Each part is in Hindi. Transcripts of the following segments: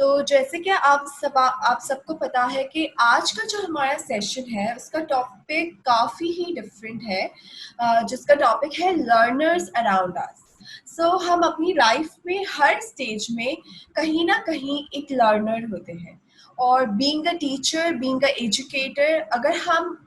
तो जैसे कि आप सबको पता है कि आज का जो हमारा सेशन है उसका टॉपिक काफ़ी ही डिफरेंट है, जिसका टॉपिक है लर्नर्स अराउंड अस। सो हम अपनी लाइफ में हर स्टेज में कहीं ना कहीं एक लर्नर होते हैं। और being a teacher, being a educator, अगर हम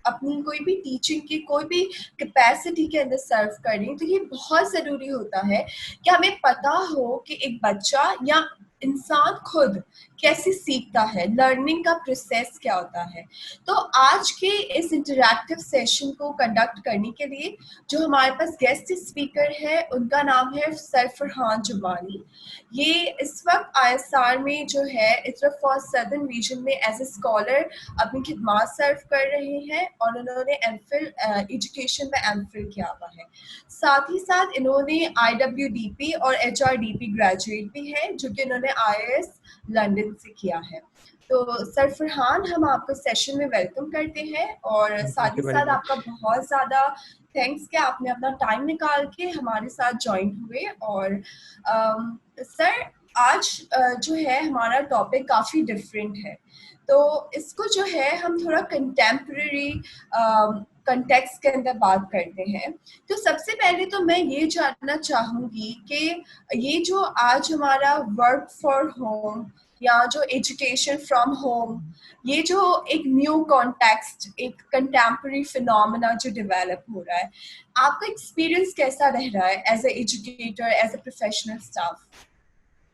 अपनी कोई भी टीचिंग की कोई भी कैपेसिटी के अंदर सर्व करें तो ये बहुत ज़रूरी होता है कि हमें पता हो कि एक बच्चा या इंसान खुद कैसे सीखता है, लर्निंग का प्रोसेस क्या होता है। तो आज के इस इंटरैक्टिव सेशन को कंडक्ट करने के लिए जो हमारे पास गेस्ट स्पीकर है उनका नाम है सर फरहान जुबानी। ये इस वक्त आईएसआर में जो है इतर फॉर सदर्न रीजन में एज ए स्कॉलर अपनी खिदमात सर्व कर रहे हैं और उन्होंने एमफिल एजुकेशन में एमफिल किया हुआ है। साथ ही साथ इन्होंने IWDP और HRDP ग्रेजुएट भी है जो कि इन्होंने IIS लंदन से किया है। तो सर फरहान, हम आपको सेशन में वेलकम करते हैं और थैंक साथ ही यू वेरी साथ मच। आपका बहुत ज़्यादा थैंक्स कि आपने अपना टाइम निकाल के हमारे साथ ज्वाइन हुए। और सर, आज जो है हमारा टॉपिक काफ़ी डिफरेंट है, तो इसको जो है हम थोड़ा कंटेम्प्रेरी कंटेक्स्ट के अंदर बात करते हैं। तो सबसे पहले तो मैं ये जानना चाहूँगी कि ये जो आज हमारा वर्क फॉर होम या जो एजुकेशन फ्रॉम होम, ये जो एक न्यू कॉन्टेक्स्ट, एक कंटेम्प्रेरी फिनोमेना जो डेवलप हो रहा है, आपका एक्सपीरियंस कैसा रह रहा है as a educator, as a professional staff?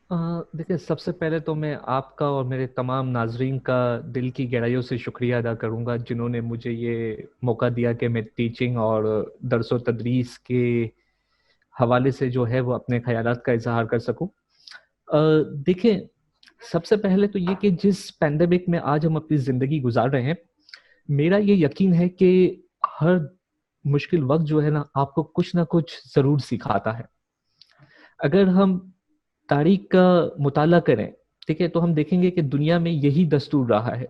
देखिए, सबसे पहले तो मैं आपका और मेरे तमाम नाजरीन का दिल की गहराइयों से शुक्रिया अदा करूंगा जिन्होंने मुझे ये मौका दिया कि मैं टीचिंग और दरसो तदरीस के हवाले से जो है वो अपने ख्यालात का इजहार कर सकूं। देखिए, सबसे पहले तो ये कि जिस पैंडेमिक में आज हम अपनी ज़िंदगी गुजार रहे हैं, मेरा ये यकीन है कि हर मुश्किल वक्त जो है ना आपको कुछ ना कुछ ज़रूर सिखाता है। अगर हम तारीख का मुताला करें, ठीक है, तो हम देखेंगे कि दुनिया में यही दस्तूर रहा है।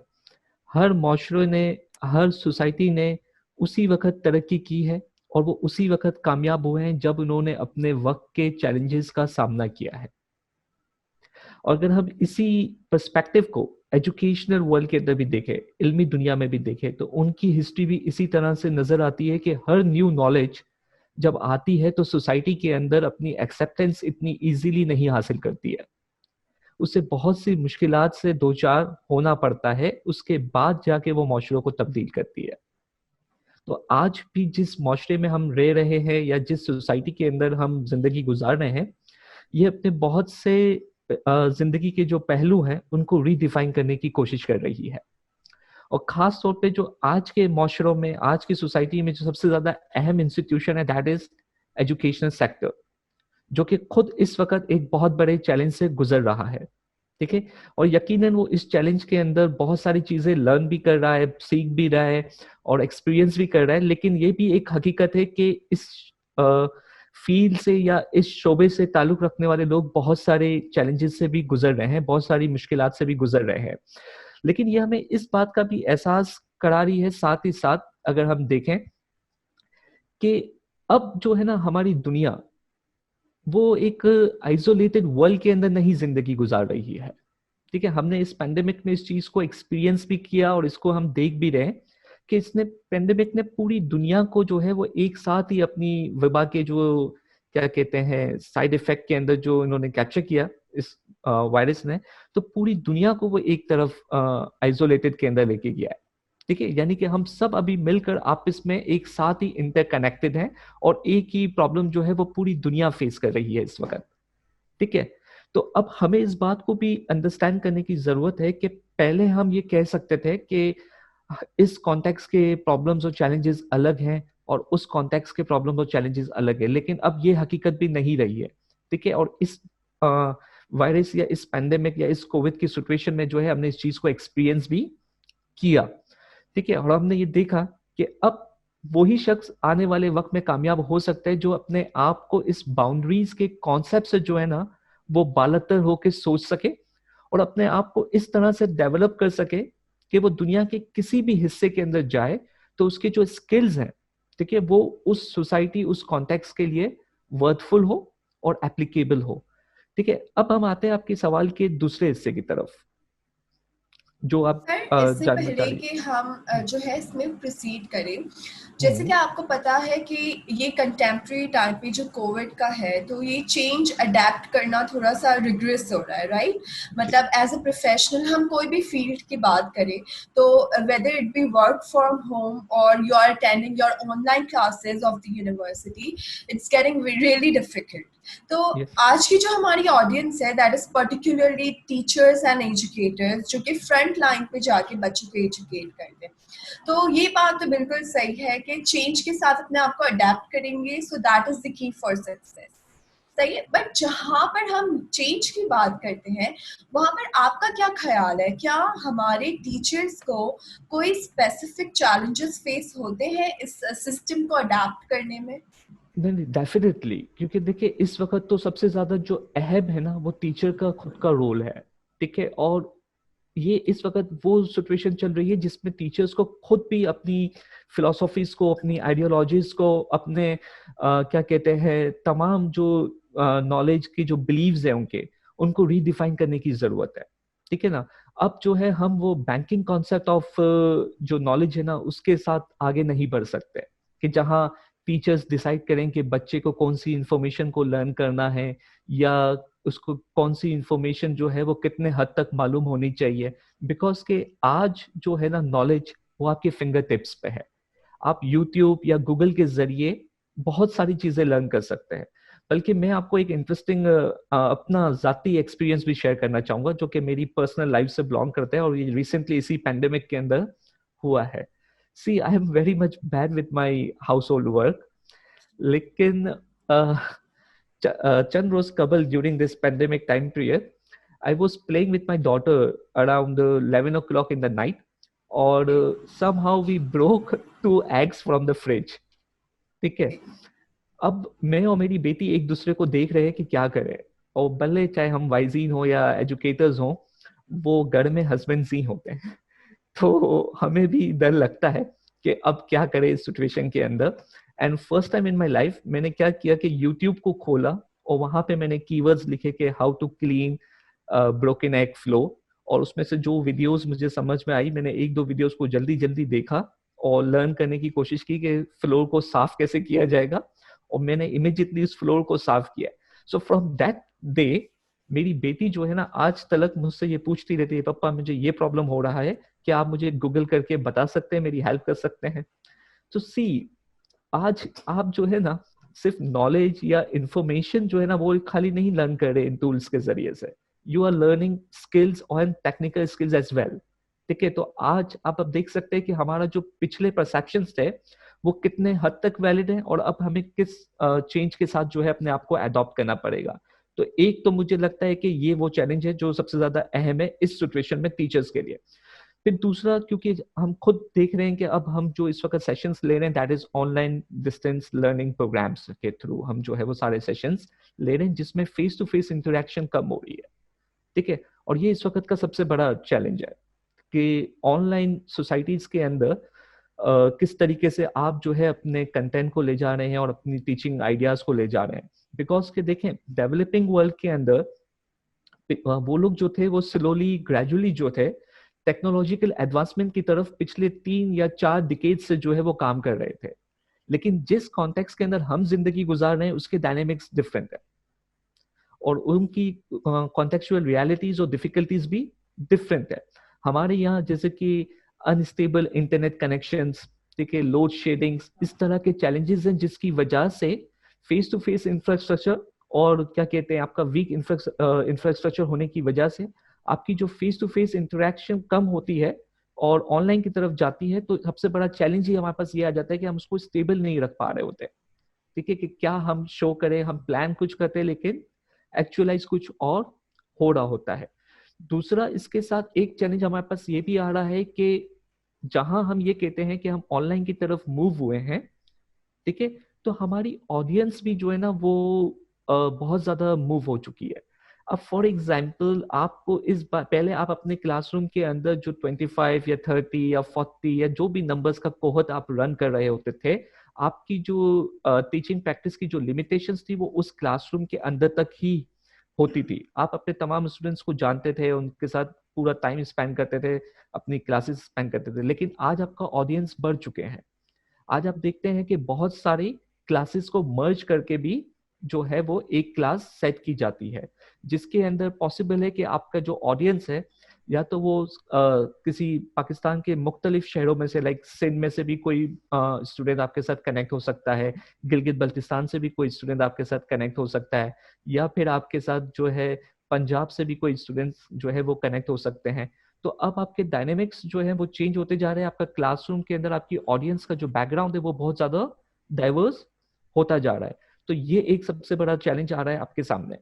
हर माशरे ने, हर सोसाइटी ने उसी वक्त तरक्की की है और वो उसी वक्त कामयाब हुए हैं जब उन्होंने अपने वक्त के चैलेंजेस का सामना किया है। और अगर हम इसी पर्सपेक्टिव को एजुकेशनल वर्ल्ड के अंदर भी देखें, इल्मी दुनिया में भी देखें, तो उनकी हिस्ट्री भी इसी तरह से नजर आती है कि हर न्यू नॉलेज जब आती है तो सोसाइटी के अंदर अपनी एक्सेप्टेंस इतनी इजीली नहीं हासिल करती है। उसे बहुत सी मुश्किलात से दो चार होना पड़ता है, उसके बाद जाके वो माशरों को तब्दील करती है। तो आज भी जिस माशरे में हम रह रहे हैं या जिस सोसाइटी के अंदर हम जिंदगी गुजार रहे हैं, ये अपने बहुत से जिंदगी के जो पहलू हैं उनको रीडिफाइन करने की कोशिश कर रही है। और खास तौर पे जो आज के माशरों में, आज की सोसाइटी में जो सबसे ज्यादा अहम इंस्टीट्यूशन है, दैट इज एजुकेशनल सेक्टर, जो कि खुद इस वक्त एक बहुत बड़े चैलेंज से गुजर रहा है। ठीक है, और यकीनन वो इस चैलेंज के अंदर बहुत सारी चीजें लर्न भी कर रहा है, सीख भी रहा है और एक्सपीरियंस भी कर रहा है। लेकिन ये भी एक हकीकत है कि इस फील्ड से या इस शोबे से ताल्लुक रखने वाले लोग बहुत सारे चैलेंजेस से भी गुजर रहे हैं, बहुत सारी मुश्किलात से भी गुजर रहे हैं। लेकिन ये हमें इस बात का भी एहसास करा रही है साथ ही साथ, अगर हम देखें कि अब जो है ना हमारी दुनिया, वो एक आइसोलेटेड वर्ल्ड के अंदर नहीं जिंदगी गुजार रही है। ठीक है, हमने इस पेंडेमिक में इस चीज को एक्सपीरियंस भी किया और इसको हम देख भी रहे हैं कि इसने, पेंडेमिक ने पूरी दुनिया को जो है वो एक साथ ही अपनी वबा के जो क्या कहते हैं साइड इफेक्ट के अंदर जो इन्होंने कैप्चर किया इस वायरस ने, तो पूरी दुनिया को वो एक तरफ आइसोलेटेड के अंदर लेके गया है। ठीक है, यानी कि हम सब अभी मिलकर आपस में एक साथ ही इंटरकनेक्टेड हैं और एक ही प्रॉब्लम जो है वो पूरी दुनिया फेस कर रही है इस वक्त। ठीक है, तो अब हमें इस बात को भी अंडरस्टैंड करने की जरूरत है कि पहले हम ये कह सकते थे कि इस कॉन्टेक्स्ट के प्रॉब्लम्स और चैलेंजेस अलग हैं और उस कॉन्टेक्स्ट के प्रॉब्लम्स और चैलेंजेस अलग है, लेकिन अब ये हकीकत भी नहीं रही है। ठीक है, और इस वायरस या इस पैंडेमिक या इस कोविड की सिचुएशन में जो है हमने इस चीज को एक्सपीरियंस भी किया। ठीक है, और हमने ये देखा कि अब वही शख्स आने वाले वक्त में कामयाब हो सकता है जो अपने आप को इस बाउंड्रीज के कॉन्सेप्ट से जो है ना वो बालतर होकर सोच सके और अपने आप को इस तरह से डेवलप कर सके कि वो दुनिया के किसी भी हिस्से के अंदर जाए तो उसके जो स्किल्स हैं, ठीक है, वो उस सोसाइटी, उस कॉन्टेक्स्ट के लिए वर्थफुल हो और एप्लीकेबल हो। ठीक है, अब हम आते हैं आपके सवाल के दूसरे हिस्से की तरफ, जो आप सर, इससे जानना चाह पहले रही कि हम जो है इसमें प्रोसीड करें, जैसे कि हम्म। आपको पता है कि ये कंटेम्प्रेरी टाइम पे जो कोविड का है, तो ये चेंज अडेप्ट करना थोड़ा सा रिग्रेस हो रहा है, राइट? जी। मतलब एज अ प्रोफेशनल हम कोई भी फील्ड की बात करें, तो whether it be work from home और you are attending your online classes of the university, it's getting really difficult. तो यस। आज की जो हमारी ऑडियंस है, that is particularly teachers and educators, जो कि फ्रंट लाइन पे जाके बच्चों को एजुकेट करते हैं। तो ये बात तो बिल्कुल सही है कि चेंज के साथ अपने आप को अडेप्ट करेंगे, so that is the key for success. सही है, बट जहां पर हम चेंज की बात करते हैं, वहां पर आपका क्या ख्याल है? क्या हमारे टीचर्स को कोई स्पेसिफिक चैलेंजेस फेस होते हैं इस सिस्टम को अडेप्ट करने में? नहीं नहीं, डेफिनेटली, क्योंकि देखिए इस वक्त तो सबसे ज्यादा जो अहम है ना वो टीचर का खुद का रोल है। ठीक है, और ये इस वक्त वो सिचुएशन चल रही है जिसमें टीचर्स को खुद भी अपनी फिलोसॉफीज को, अपनी आइडियोलॉजीज को, अपने क्या कहते हैं, तमाम जो नॉलेज की जो बिलीव्स है उनके, उनको रीडिफाइन करने की जरूरत है। ठीक है ना। अब जो है हम वो बैंकिंग कॉन्सेप्ट ऑफ जो नॉलेज है ना उसके साथ आगे नहीं बढ़ सकते, कि जहाँ टीचर्स डिसाइड करें कि बच्चे को कौन सी इंफॉर्मेशन को लर्न करना है, या उसको कौन सी इंफॉर्मेशन जो है वो कितने हद तक मालूम होनी चाहिए। बिकॉज के आज जो है ना नॉलेज वो आपके फिंगर टिप्स पे है। आप यूट्यूब या गूगल के जरिए बहुत सारी चीजें लर्न कर सकते हैं। बल्कि मैं आपको एक इंटरेस्टिंग अपना जाती एक्सपीरियंस भी शेयर करना चाहूंगा, जो कि मेरी पर्सनल लाइफ से बिलोंग करते हैं, और ये रिसेंटली इसी पेंडेमिक के अंदर हुआ है। See, I am very much bad with my household work, लेकिन चंद रोज कबल during this pandemic time period, I was playing with my daughter around 11 o'clock in the night, और somehow we broke 2 eggs from the fridge. ठीक है। अब मैं और मेरी बेटी एक दूसरे को देख रहे हैं कि क्या करें, और भले चाहे हम वाइजीन हो या एजुकेटर्स हो, वो घर में हस्बैंड्स ही होते हैं। तो हमें भी डर लगता है कि अब क्या करें इस सिचुएशन के अंदर। And first time in my life मैंने क्या किया कि यूट्यूब को खोला, और वहां पे मैंने कीवर्ड्स लिखे कि how to clean broken egg flow, और उसमें से जो वीडियोस मुझे समझ में आई, मैंने एक दो वीडियोस को जल्दी जल्दी देखा और लर्न करने की कोशिश की कि फ्लोर को साफ कैसे किया जाएगा, और मैंने इमीडिएटली उस फ्लोर को साफ किया। सो फ्रॉम दैट डे मेरी बेटी जो है ना आज तक मुझसे ये पूछती रहती है, पापा मुझे ये प्रॉब्लम हो रहा है, क्या आप मुझे गूगल करके बता सकते हैं, मेरी हेल्प कर सकते हैं? तो सी, आज आप जो है ना सिर्फ नॉलेज या इंफॉर्मेशन जो है ना वो खाली नहीं लर्न कर रहे इन टूल्स के जरिए से, यू आर लर्निंग स्किल्स और टेक्निकल स्किल्स एज वेल। ठीक है, तो आज आप अब देख सकते हैं कि हमारा जो पिछले परसेप्शंस थे वो कितने हद तक वैलिड है, और अब हमें किस चेंज के साथ जो है अपने आप को अडॉप्ट करना पड़ेगा। तो एक तो मुझे लगता है कि ये वो चैलेंज है जो सबसे ज्यादा अहम है इस सिचुएशन में टीचर्स के लिए। फिर दूसरा, क्योंकि हम खुद देख रहे हैं कि अब हम जो इस वक्त सेशंस ले रहे हैं that is online distance learning programmes के थ्रू हम जो है वो सारे सेशंस ले रहे हैं, जिसमें फेस टू फेस इंटरेक्शन कम हो रही है। ठीक है, और ये इस वक्त का सबसे बड़ा चैलेंज है कि ऑनलाइन सोसाइटीज के अंदर किस तरीके से आप जो है अपने कंटेंट को ले जा रहे हैं और अपनी टीचिंग आइडियाज को ले जा रहे हैं। बिकॉज के देखें डेवलपिंग वर्ल्ड के अंदर वो लोग जो थे वो स्लोली ग्रेजुअली जो थे टेक्नोलॉजिकल एडवांसमेंट की तरफ पिछले 3 या 4 डिकेड से जो है वो काम कर रहे थे। लेकिन जिस कॉन्टेक्स्ट के अंदर हम जिंदगी गुजार रहे हैं उसके डायनेमिक्स डिफरेंट है, और उनकी कॉन्टेक्चुअल रियलिटीज और डिफिकल्टीज भी डिफरेंट है। हमारे यहाँ जैसे कि अनस्टेबल इंटरनेट कनेक्शंस, ठीक है, लोड शेडिंग्स, इस तरह के चैलेंजेस हैं जिसकी वजह से फेस टू फेस इंफ्रास्ट्रक्चर और क्या कहते हैं आपका वीक इंफ्रास्ट्रक्चर होने की वजह से आपकी जो फेस टू फेस इंटरेक्शन कम होती है और ऑनलाइन की तरफ जाती है, तो सबसे बड़ा चैलेंज ही हमारे पास ये आ जाता है कि हम उसको स्टेबल नहीं रख पा रहे होते। ठीक है, कि क्या हम शो करें, हम प्लान कुछ करते हैं लेकिन एक्चुअलाइज कुछ और हो रहा होता है। दूसरा, इसके साथ एक चैलेंज हमारे पास ये भी आ रहा है कि जहां हम ये कहते हैं कि हम ऑनलाइन की तरफ मूव हुए हैं, ठीक है, तो हमारी ऑडियंस भी जो है ना वो बहुत ज्यादा मूव हो चुकी है। अब फॉर एग्जाम्पल आपको इस बार, पहले आप अपने क्लासरूम के अंदर जो 25 या 30 या 40 या जो भी नंबर्स का कोहत आप रन कर रहे होते थे, आपकी जो टीचिंग प्रैक्टिस की जो लिमिटेशंस थी वो उस क्लासरूम के अंदर तक ही होती थी। आप अपने तमाम स्टूडेंट्स को जानते थे, उनके साथ पूरा टाइम स्पेंड करते थे, अपनी क्लासेस स्पेंड करते थे। लेकिन आज आपका ऑडियंस बढ़ चुके हैं। आज आप देखते हैं कि बहुत सारी क्लासेस को मर्ज करके भी जो है वो एक क्लास सेट की जाती है, जिसके अंदर पॉसिबल है कि आपका जो ऑडियंस है, या तो वो किसी पाकिस्तान के मुख्तलिफ शहरों में से, लाइक सिंध में से भी कोई स्टूडेंट आपके साथ कनेक्ट हो सकता है, गिलगित बल्तिस्तान से भी कोई स्टूडेंट आपके साथ कनेक्ट हो सकता है, या फिर आपके साथ जो है पंजाब से भी कोई स्टूडेंट्स जो है वो कनेक्ट हो सकते हैं। तो अब आपके डायनेमिक्स जो है वो चेंज होते जा रहे हैं। आपका क्लासरूम के अंदर आपकी ऑडियंस का जो बैकग्राउंड है वो बहुत ज्यादा डाइवर्स होता जा रहा है। तो ये एक सबसे बड़ा चैलेंज आ रहा है आपके सामने।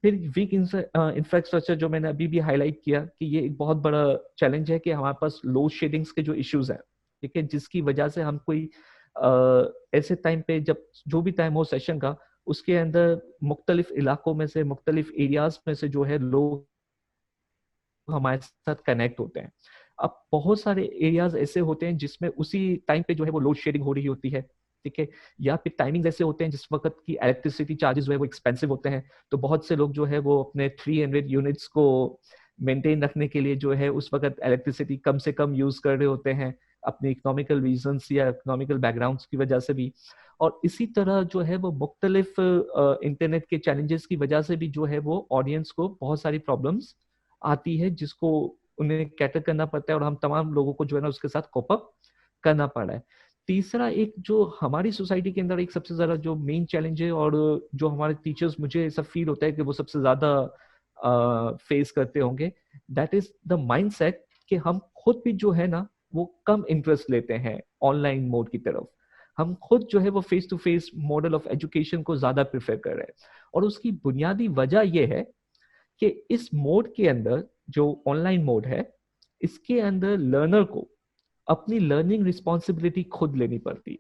फिर वीक इंफ्रास्ट्रक्चर, जो मैंने अभी भी हाईलाइट किया कि ये एक बहुत बड़ा चैलेंज है कि हमारे पास लोड शेडिंग्स के जो इश्यूज हैं, ठीक है, जिसकी वजह से हम कोई ऐसे टाइम पे, जब जो भी टाइम हो सेशन का, उसके अंदर मुख्तलिफ इलाकों में से, मुख्तलिफ एरियाज में से जो है लोग हमारे साथ कनेक्ट होते हैं। अब बहुत सारे एरियाज ऐसे होते हैं जिसमें उसी टाइम पे जो है वो लोड शेडिंग हो रही होती है, ठीक है, या फिर टाइमिंग ऐसे होते हैं जिस वक्त की इलेक्ट्रिसिटी चार्जेस जो है वो एक्सपेंसिव होते हैं। तो बहुत से लोग जो है वो अपने 300 यूनिट्स को मेंटेन रखने के लिए जो है उस वक्त इलेक्ट्रिसिटी कम से कम यूज कर रहे होते हैं, अपने इकोनॉमिकल रीजंस या इकोनॉमिकल बैकग्राउंड्स की वजह से भी। और इसी तरह जो है वो मुख्तलिफ इंटरनेट के चैलेंजेस की वजह से भी जो है वो ऑडियंस को बहुत सारी प्रॉब्लम्स आती है, जिसको उन्हें कैटर करना पड़ता है, और हम तमाम लोगों को जो है ना उसके साथ कोप अप करना पड़ा है। तीसरा एक जो हमारी सोसाइटी के अंदर एक सबसे ज्यादा जो मेन चैलेंज है, और जो हमारे टीचर्स, मुझे ऐसा फील होता है कि वो सबसे ज्यादा फेस करते होंगे, दैट इज द माइंडसेट कि हम खुद भी जो है ना वो कम इंटरेस्ट लेते हैं ऑनलाइन मोड की तरफ। हम खुद जो है वो face to face model of education को ज्यादा प्रेफर कर रहे हैं। और उसकी बुनियादी वजह यह है कि इस मोड के अंदर, जो ऑनलाइन मोड है, इसके अंदर लर्नर को अपनी लर्निंग रिस्पॉन्सिबिलिटी खुद लेनी पड़ती है,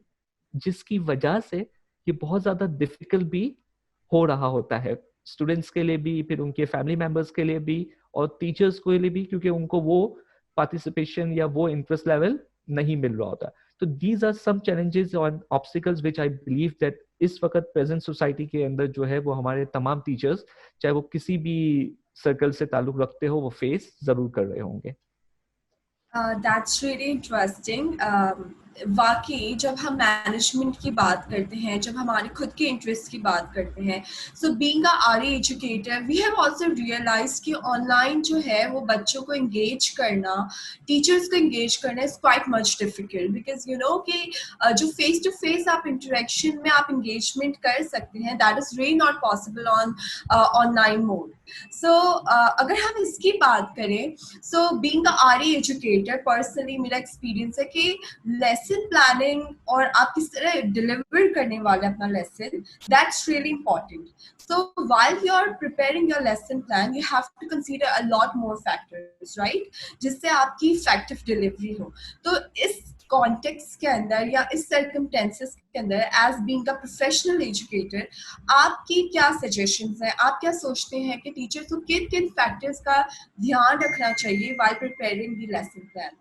जिसकी वजह से ये बहुत ज्यादा डिफिकल्ट भी हो रहा होता है स्टूडेंट्स के लिए भी, फिर उनके फैमिली मेंबर्स के लिए भी, और टीचर्स के लिए भी, क्योंकि उनको वो पार्टिसिपेशन या वो इंटरेस्ट लेवल नहीं मिल रहा होता। तो दीज आर सम चैलेंजेस और obstacles which I believe that इस वक्त प्रेजेंट सोसाइटी के अंदर जो है वो हमारे तमाम टीचर्स, चाहे वो किसी भी सर्कल से ताल्लुक रखते हो, वो फेस जरूर कर रहे होंगे। That's really interesting. वाकई जब हम मैनेजमेंट की बात करते हैं, जब हमारे खुद के इंटरेस्ट की बात करते हैं, so being a RA educator we have also realise कि ऑनलाइन जो है वो बच्चों को एंगेज करना, टीचर्स को एंगेज करना is quite much difficult, because you know कि जो फेस टू फेस आप इंटरेक्शन में आप एंगेजमेंट कर सकते हैं, that is really not possible on online mode. So अगर हम इसकी बात करें, so being a RA educator, personally मेरा एक्सपीरियंस है कि लेसन प्लानिंग और आप किस तरह डिलीवर करने वाले अपना lesson, that's really important. So while you're preparing your lesson plan, you have to consider a lot more factors, right? जिससे आपकी effective delivery हो। तो इस कॉन्टेक्स्ट के अंदर या इस सर्कमटेंसेस के अंदर, as being a professional educator, आपकी क्या सजेशंस हैं? आप क्या सोचते हैं कि टीचर्स को किन किन फैक्टर्स का ध्यान रखना चाहिए while preparing the lesson plan?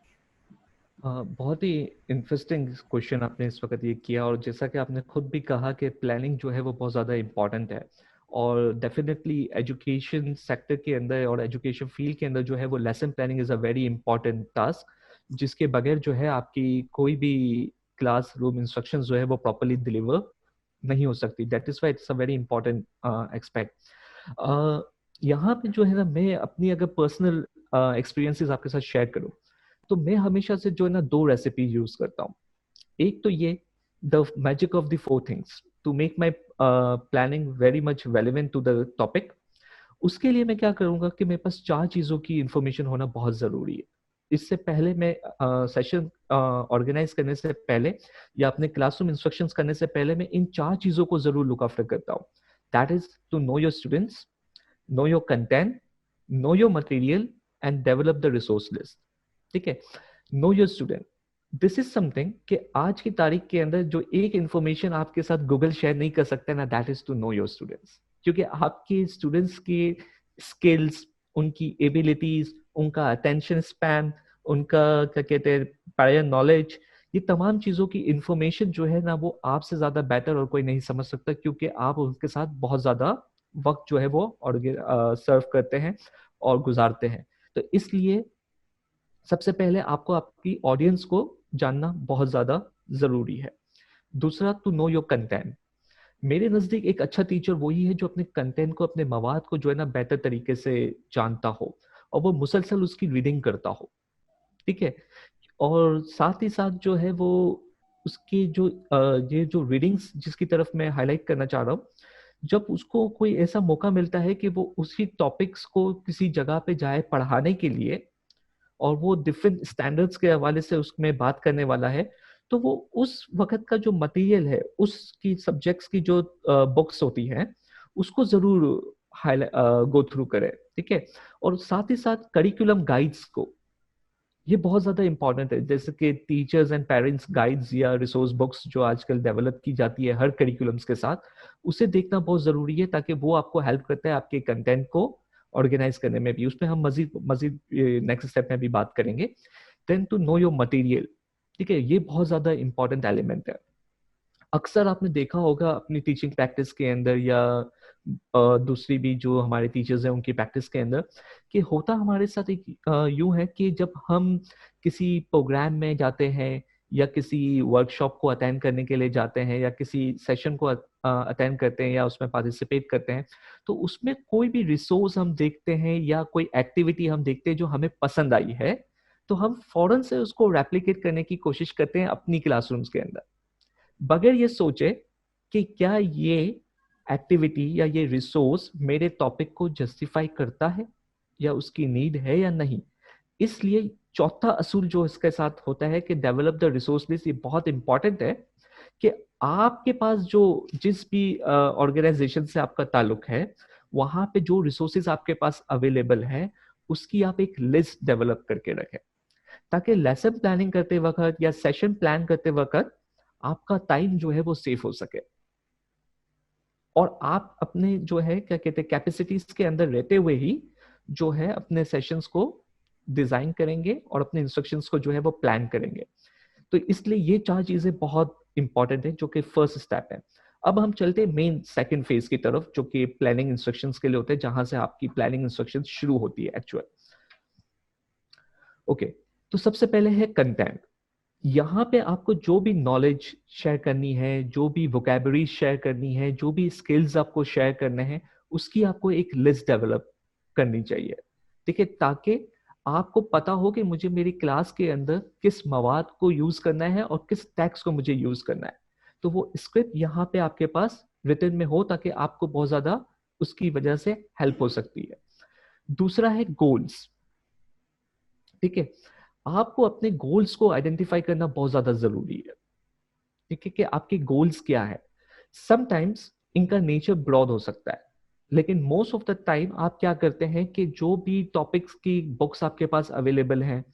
बहुत ही इंटरेस्टिंग क्वेश्चन आपने इस वक्त ये किया, और जैसा कि आपने खुद भी कहा कि प्लानिंग जो है वो बहुत ज़्यादा इम्पॉर्टेंट है। और डेफिनेटली एजुकेशन सेक्टर के अंदर और एजुकेशन फील्ड के अंदर जो है वो lesson planning is a very important task, जिसके बगैर जो है आपकी कोई भी क्लास रूम इंस्ट्रक्शन जो है वो प्रॉपरली डिलीवर नहीं हो सकती। That is why it's a very important expect. यहाँ पे जो है ना, मैं अपनी अगर पर्सनल एक्सपीरियंसेस आपके साथ शेयर करूँ, तो मैं हमेशा से जो है ना दो रेसिपी यूज करता हूँ। एक तो ये, the magic of the four things to make my planning very much relevant to the topic. उसके लिए मैं क्या करूंगा कि मेरे पास चार चीजों की इंफॉर्मेशन होना बहुत जरूरी है। इससे पहले मैं सेशन ऑर्गेनाइज करने से पहले या अपने क्लासरूम इंस्ट्रक्शंस करने से पहले मैं इन चार चीजों को जरूर लुक आफ्टर करता हूँ। That is to know your students, know your content, know your material, and develop the resource list. ठीक है, know your student, this is something कि आज की तारीख के अंदर जो एक इंफॉर्मेशन आपके साथ गूगल शेयर नहीं कर सकता ना, that is to know your students. क्योंकि आपके स्टूडेंट्स के स्किल्स, उनकी एबिलिटीज, उनका अटेंशन स्पैन, उनका क्या कहते हैं प्रायर नॉलेज, ये तमाम चीजों की इंफॉर्मेशन जो है ना वो आपसे ज्यादा बेटर और कोई नहीं समझ सकता, क्योंकि आप उनके साथ बहुत ज्यादा वक्त जो है वो और सर्व करते हैं और गुजारते हैं। तो इसलिए सबसे पहले आपको आपकी ऑडियंस को जानना बहुत ज्यादा जरूरी है। दूसरा, टू नो योर कंटेंट। मेरे नजदीक एक अच्छा टीचर वही है जो अपने कंटेंट को, अपने मवाद को जो है ना बेहतर तरीके से जानता हो और वो मुसलसल उसकी रीडिंग करता हो। ठीक है। और साथ ही साथ जो है वो उसकी जो ये जो रीडिंग्स जिसकी तरफ मैं हाईलाइट करना चाह रहा हूँ, जब उसको कोई ऐसा मौका मिलता है कि वो उसी टॉपिक्स को किसी जगह पे जाए पढ़ाने के लिए और वो डिफरेंट स्टैंडर्ड्स के हवाले से उसमें बात करने वाला है, तो वो उस वक्त का जो मटेरियल है, उसकी सब्जेक्ट्स की जो बुक्स होती हैं, उसको जरूर गो थ्रू करे। ठीक है। और साथ ही साथ करिकुलम गाइड्स को, ये बहुत ज्यादा इंपॉर्टेंट है, जैसे कि टीचर्स एंड पेरेंट्स गाइड्स या रिसोर्स बुक्स जो आजकल डेवलप की जाती है हर करिकुलम्स के साथ, उसे देखना बहुत जरूरी है, ताकि वो आपको हेल्प करता है आपके कंटेंट को ऑर्गेनाइज करने में भी। उसमें हम मजीद मजीद नेक्स्ट स्टेप में भी बात करेंगे। Then to know your material. ठीक है, ये बहुत ज्यादा इंपॉर्टेंट एलिमेंट है। अक्सर आपने देखा होगा अपनी टीचिंग प्रैक्टिस के अंदर या दूसरी भी जो हमारे टीचर्स हैं उनकी प्रैक्टिस के अंदर, कि होता हमारे साथ एक यूं है कि जब हम किसी प्रोग्राम में जाते हैं या किसी वर्कशॉप को अटेंड करने के लिए जाते हैं या किसी सेशन को अटेंड करते हैं या उसमें पार्टिसिपेट करते हैं, तो उसमें कोई भी रिसोर्स हम देखते हैं या कोई एक्टिविटी हम देखते हैं जो हमें पसंद आई है, तो हम फौरन से उसको रेप्लिकेट करने की कोशिश करते हैं अपनी क्लासरूम्स के अंदर, बगैर ये सोचे कि क्या ये एक्टिविटी या ये रिसोर्स मेरे टॉपिक को जस्टिफाई करता है या उसकी नीड है या नहीं। इसलिए चौथा असूल जो इसके साथ होता है कि डेवलप द रिसोर्स लिस्ट, ये बहुत इंपॉर्टेंट है कि आपके पास जो जिस भी ऑर्गेनाइजेशन से आपका ताल्लुक है, वहां पे जो रिसोर्सेज आपके पास अवेलेबल है उसकी आप एक लिस्ट डेवलप करके रखें, ताकि लेसन प्लानिंग करते वक्त या सेशन प्लान करते वक्त आपका टाइम जो है वो सेफ हो सके और आप अपने जो है क्या कहते हैं कैपेसिटीज के अंदर रहते हुए ही जो है अपने सेशंस को डिजाइन करेंगे और अपने इंस्ट्रक्शंस को जो है वो प्लान करेंगे। तो इसलिए ये चार चीजें बहुत इंपॉर्टेंट है जो कि फर्स्ट स्टेप है। अब हम चलते हैं मेन सेकंड फेज की तरफ, जो कि प्लानिंग इंस्ट्रक्शंस के लिए होते हैं, जहां से आपकी प्लानिंग इंस्ट्रक्शंस शुरू होती है एक्चुअल। ओके, तो सबसे पहले है कंटेंट। यहाँ पे आपको जो भी नॉलेज शेयर करनी है, जो भी वोकैबुलरी शेयर करनी है, जो भी स्किल्स आपको शेयर करने हैं, उसकी आपको एक लिस्ट डेवलप करनी चाहिए। ठीक है, ताकि आपको पता हो कि मुझे मेरी क्लास के अंदर किस मवाद को यूज करना है और किस टैक्स को मुझे यूज करना है। तो वो स्क्रिप्ट यहाँ पे आपके पास रिटन में हो, ताकि आपको बहुत ज्यादा उसकी वजह से हेल्प हो सकती है। दूसरा है गोल्स। ठीक है, आपको अपने गोल्स को आइडेंटिफाई करना बहुत ज्यादा जरूरी है। ठीक है, कि आपके गोल्स क्या है। समटाइम्स इनका नेचर ब्रॉड हो सकता है, लेकिन मोस्ट ऑफ द टाइम आप क्या करते हैं कि जो भी टॉपिक्स की बुक्स आपके पास अवेलेबल हैं,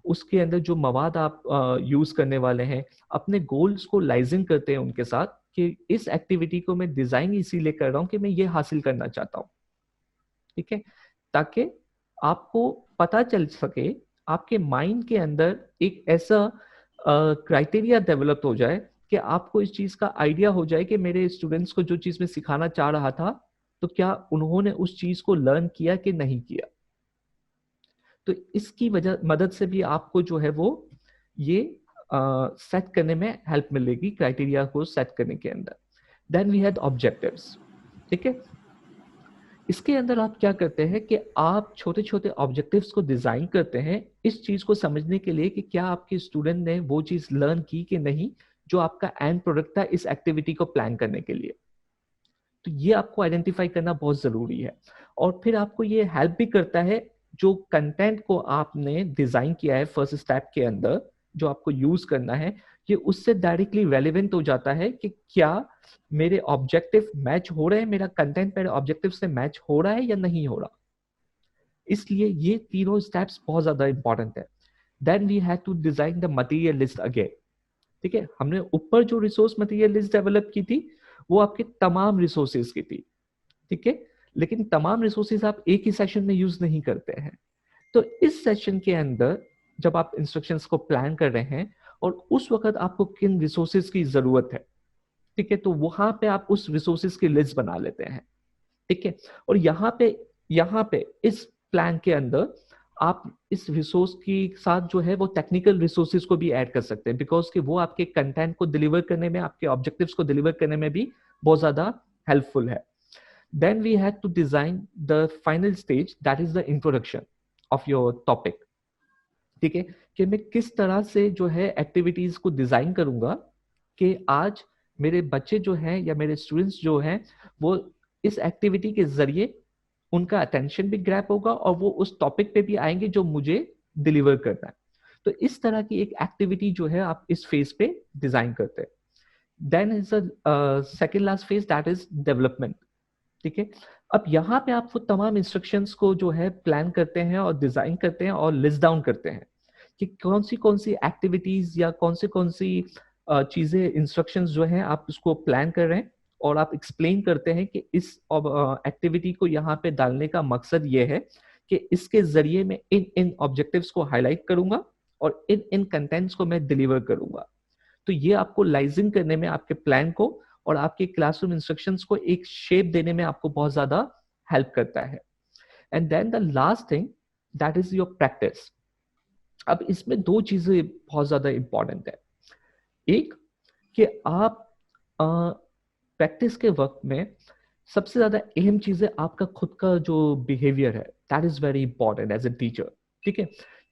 उसके अंदर जो मवाद आप यूज करने वाले हैं, अपने गोल्स को लाइजन करते हैं उनके साथ कि इस एक्टिविटी को मैं डिजाइन इसीलिए कर रहा हूं कि मैं ये हासिल करना चाहता हूं। ठीक है, ताकि आपको पता चल सके, आपके माइंड के अंदर एक ऐसा क्राइटेरिया डेवलप हो जाए कि आपको इस चीज का आइडिया हो जाए कि मेरे स्टूडेंट्स को जो चीज मैं सिखाना चाह रहा था, तो क्या उन्होंने उस चीज को लर्न किया कि नहीं किया। तो इसकी वजह मदद से भी आपको जो है वो ये सेट करने में हेल्प मिलेगी, क्राइटेरिया को सेट करने के अंदर। Then we had objectives. ठीक है, इसके अंदर आप क्या करते हैं कि आप छोटे छोटे ऑब्जेक्टिव्स को डिजाइन करते हैं इस चीज को समझने के लिए कि क्या आपके स्टूडेंट ने वो चीज लर्न की कि नहीं, जो आपका एंड प्रोडक्ट था इस एक्टिविटी को प्लान करने के लिए। तो ये आपको आइडेंटिफाई करना बहुत जरूरी है। और फिर आपको ये हेल्प भी करता है, जो कंटेंट को आपने डिजाइन किया है फर्स्ट स्टेप के अंदर, जो आपको यूज करना है, ये उससे डायरेक्टली रेलिवेंट हो जाता है कि क्या मेरे ऑब्जेक्टिव मैच हो रहे हैं, मेरा कंटेंट मेरे ऑब्जेक्टिव से मैच हो रहा है या नहीं हो रहा। इसलिए ये तीनों स्टेप्स बहुत ज्यादा इंपॉर्टेंट है। Then we have to design the material list again. ठीक है, हमने ऊपर जो रिसोर्स मटेरियल लिस्ट डेवलप की थी वो आपके तमाम रिसोर्सेज की थी। ठीक है, लेकिन तमाम रिसोर्सेज आप एक ही सेशन में यूज नहीं करते हैं। तो इस सेशन के अंदर जब आप इंस्ट्रक्शंस को प्लान कर रहे हैं और उस वक्त आपको किन रिसोर्सेज की जरूरत है, ठीक है, तो वहां पे आप उस रिसोर्सेज की लिस्ट बना लेते हैं। ठीक है। और यहाँ पे इस प्लान के अंदर आप इस रिसोर्स के साथ जो है वो टेक्निकल रिसोर्सेज को भी ऐड कर सकते हैं, बिकॉज कि वो आपके कंटेंट को डिलीवर करने में, आपके ऑब्जेक्टिव्स को डिलीवर करने में भी बहुत ज्यादा हेल्पफुल है. Then we had to design the final stage, that is the introduction of your topic. ठीक है, कि मैं किस तरह से जो है एक्टिविटीज को डिजाइन करूंगा कि आज मेरे बच्चे जो हैं या मेरे स्टूडेंट्स जो हैं वो इस एक्टिविटी के जरिए उनका अटेंशन भी ग्रैब होगा और वो उस टॉपिक पे भी आएंगे जो मुझे डिलीवर करना है. तो इस तरह की एक एक्टिविटी जो है आप इस फेज पे डिजाइन करते हैं. Then is a second last phase, that is development. ठीक है, अब यहाँ पे आप वो तमाम इंस्ट्रक्शंस को जो है प्लान करते हैं और डिजाइन करते हैं और लिस्ट डाउन करते हैं कि कौन सी एक्टिविटीज या कौन सी चीजें, इंस्ट्रक्शंस जो हैं आप उसको प्लान कर रहे हैं और आप एक्सप्लेन करते हैं कि इस एक्टिविटी को यहाँ पे डालने का मकसद ये है कि इसके जरिए मैं इन इन ऑब्जेक्टिव्स को हाईलाइट करूंगा और इन इन कंटेंट्स को मैं डिलीवर करूंगा. तो ये आपको लाइजिंग करने में, आपके प्लान को और आपके क्लासरूम इंस्ट्रक्शंस को एक शेप देने में आपको बहुत ज्यादा हेल्प करता है. And then the last thing, that is your practice. अब इसमें दो चीजें बहुत ज्यादा इंपॉर्टेंट है. एक कि आप प्रैक्टिस के वक्त में सबसे ज्यादा अहम चीज है आपका खुद का जो बिहेवियर है, that is very important as a teacher. ठीक है,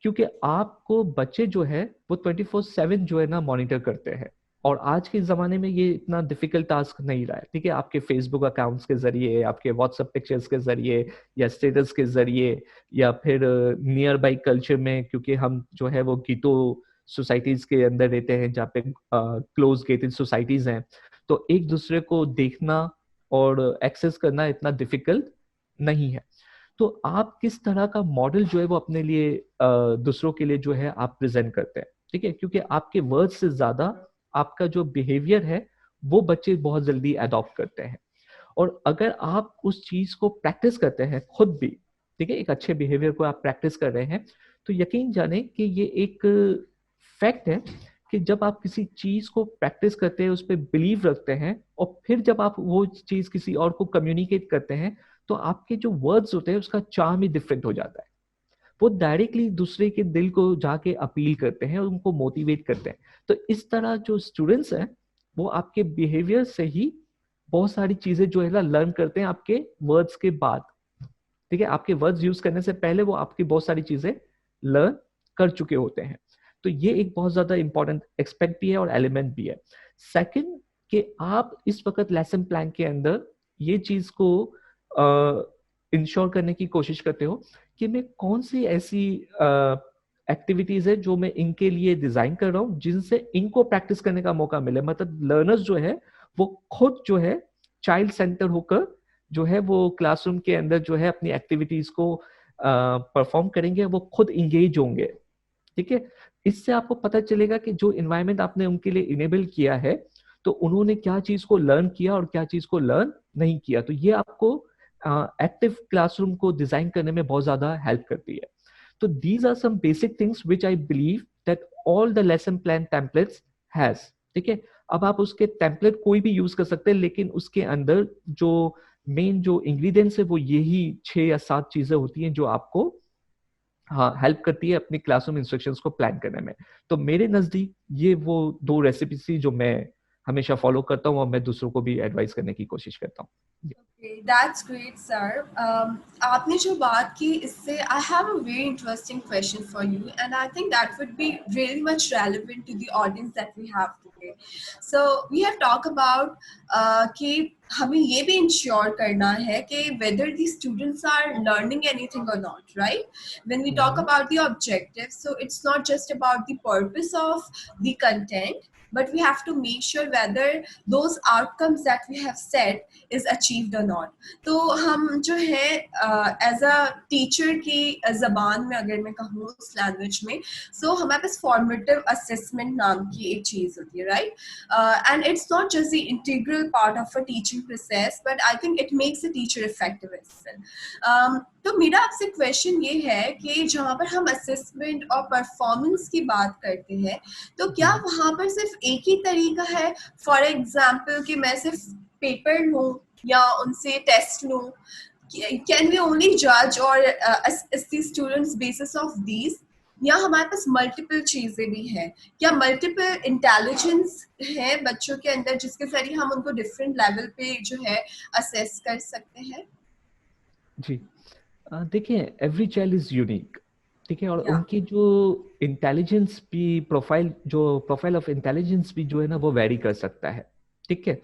क्योंकि आपको बच्चे जो है वो 24/7 जो है ना मॉनिटर करते हैं और आज के ज़माने में ये इतना डिफिकल्ट टास्क नहीं रहा है. ठीक है, आपके फेसबुक अकाउंट्स के जरिए, आपके व्हाट्सएप पिक्चर्स के जरिए या स्टेटस के जरिए या फिर नियर बाई कल्चर में, क्योंकि हम जो है वो गीतो सोसाइटीज के अंदर रहते हैं जहाँ पे क्लोज गेटेड सोसाइटीज हैं, तो एक दूसरे को देखना और एक्सेस करना इतना डिफिकल्ट नहीं है. तो आप किस तरह का मॉडल जो है वो अपने लिए दूसरों के लिए जो है आप प्रेजेंट करते हैं. ठीक है, क्योंकि आपके वर्ड से ज्यादा आपका जो बिहेवियर है वो बच्चे बहुत जल्दी अडॉप्ट करते हैं. और अगर आप उस चीज को प्रैक्टिस करते हैं खुद भी, ठीक है, एक अच्छे बिहेवियर को आप प्रैक्टिस कर रहे हैं, तो यकीन जाने कि ये एक फैक्ट है कि जब आप किसी चीज को प्रैक्टिस करते हैं, उस पर बिलीव रखते हैं और फिर जब आप वो चीज किसी और को कम्युनिकेट करते हैं, तो आपके जो वर्ड्स होते हैं उसका चार्म ही डिफरेंट हो जाता है. वो डायरेक्टली दूसरे के दिल को जाके अपील करते हैं और उनको मोटिवेट करते हैं. तो इस तरह जो स्टूडेंट्स हैं वो आपके बिहेवियर से ही बहुत सारी चीजें जो है ना लर्न करते हैं आपके वर्ड्स के बाद. ठीक है, आपके वर्ड्स यूज करने से पहले वो आपकी बहुत सारी चीजें लर्न कर चुके होते हैं. तो ये एक बहुत ज्यादा इंपॉर्टेंट एक्सपेक्ट भी है और एलिमेंट भी है. सेकंड, कि आप इस वक्त लेसन प्लान के अंदर ये चीज को इंश्योर करने की कोशिश करते हो कि मैं कौन सी ऐसी एक्टिविटीज है जो मैं इनके लिए डिजाइन कर रहा हूँ जिनसे इनको प्रैक्टिस करने का मौका मिले. मतलब लर्नर्स जो है वो खुद जो है चाइल्ड सेंटर होकर जो है वो क्लासरूम के अंदर जो है अपनी एक्टिविटीज को परफॉर्म करेंगे, वो खुद इंगेज होंगे. ठीक है, इससे आपको पता चलेगा कि जो इन्वायरमेंट आपने उनके लिए इनेबल किया है तो उन्होंने क्या चीज को लर्न किया और क्या चीज को लर्न नहीं किया. तो ये आपको एक्टिव क्लासरूम को डिजाइन करने में बहुत ज्यादा हेल्प करती है. तो these are some basic things which I believe that all the lesson plan templates has. ठीक है, अब आप उसके टेम्पलेट कोई भी यूज कर सकते हैं, लेकिन उसके अंदर जो मेन जो इंग्रेडिएंट्स है वो यही 6 या 7 चीजें होती हैं जो आपको हेल्प करती है अपनी क्लासरूम इंस्ट्रक्शंस को प्लान करने में. तो मेरे नजदीक ये वो 2 रेसिपीज थी जो मैं हमेशा फॉलो करता हूँ और मैं दूसरों को भी एडवाइस करने की कोशिश करता हूँ. That's great, sir. आपने जो बात की इससे I have a very interesting question for you, and I think that would be really much relevant to the audience that we have today. So we have talked about कि हमें ये भी ensure करना है कि whether the students are learning anything or not, right? When we talk about the objectives, so it's not just about the purpose of the content, but we have to make sure whether those outcomes that we have set is achieved or not. तो हम जो है as a teacher की ज़बान में अगर मैं कहूँ उस language में, so हमारे पास formative assessment नाम की एक चीज़ होती है, right? And it's not just the integral part of a teaching process, but I think it makes a teacher effective as well. तो मेरा आपसे क्वेश्चन ये है कि जहाँ पर हम असेसमेंट और परफॉर्मेंस की बात करते हैं, तो क्या वहाँ पर सिर्फ एक ही तरीका है? फॉर एग्जाम्पल कि मैं सिर्फ पेपर लूँ या उनसे टेस्ट लूं? कैन वी ओनली जज और assess the students basis of these, या हमारे पास मल्टीपल चीजें भी हैं? क्या मल्टीपल इंटेलिजेंस है बच्चों के अंदर जिसके जरिए हम उनको डिफरेंट लेवल पे जो है असेस कर सकते हैं? जी, देखिए, एवरी चाइल्ड इज यूनिक, ठीक है, और या उनकी जो इंटेलिजेंस भी प्रोफाइल ऑफ इंटेलिजेंस भी जो है ना वो वेरी कर सकता है, ठीक है।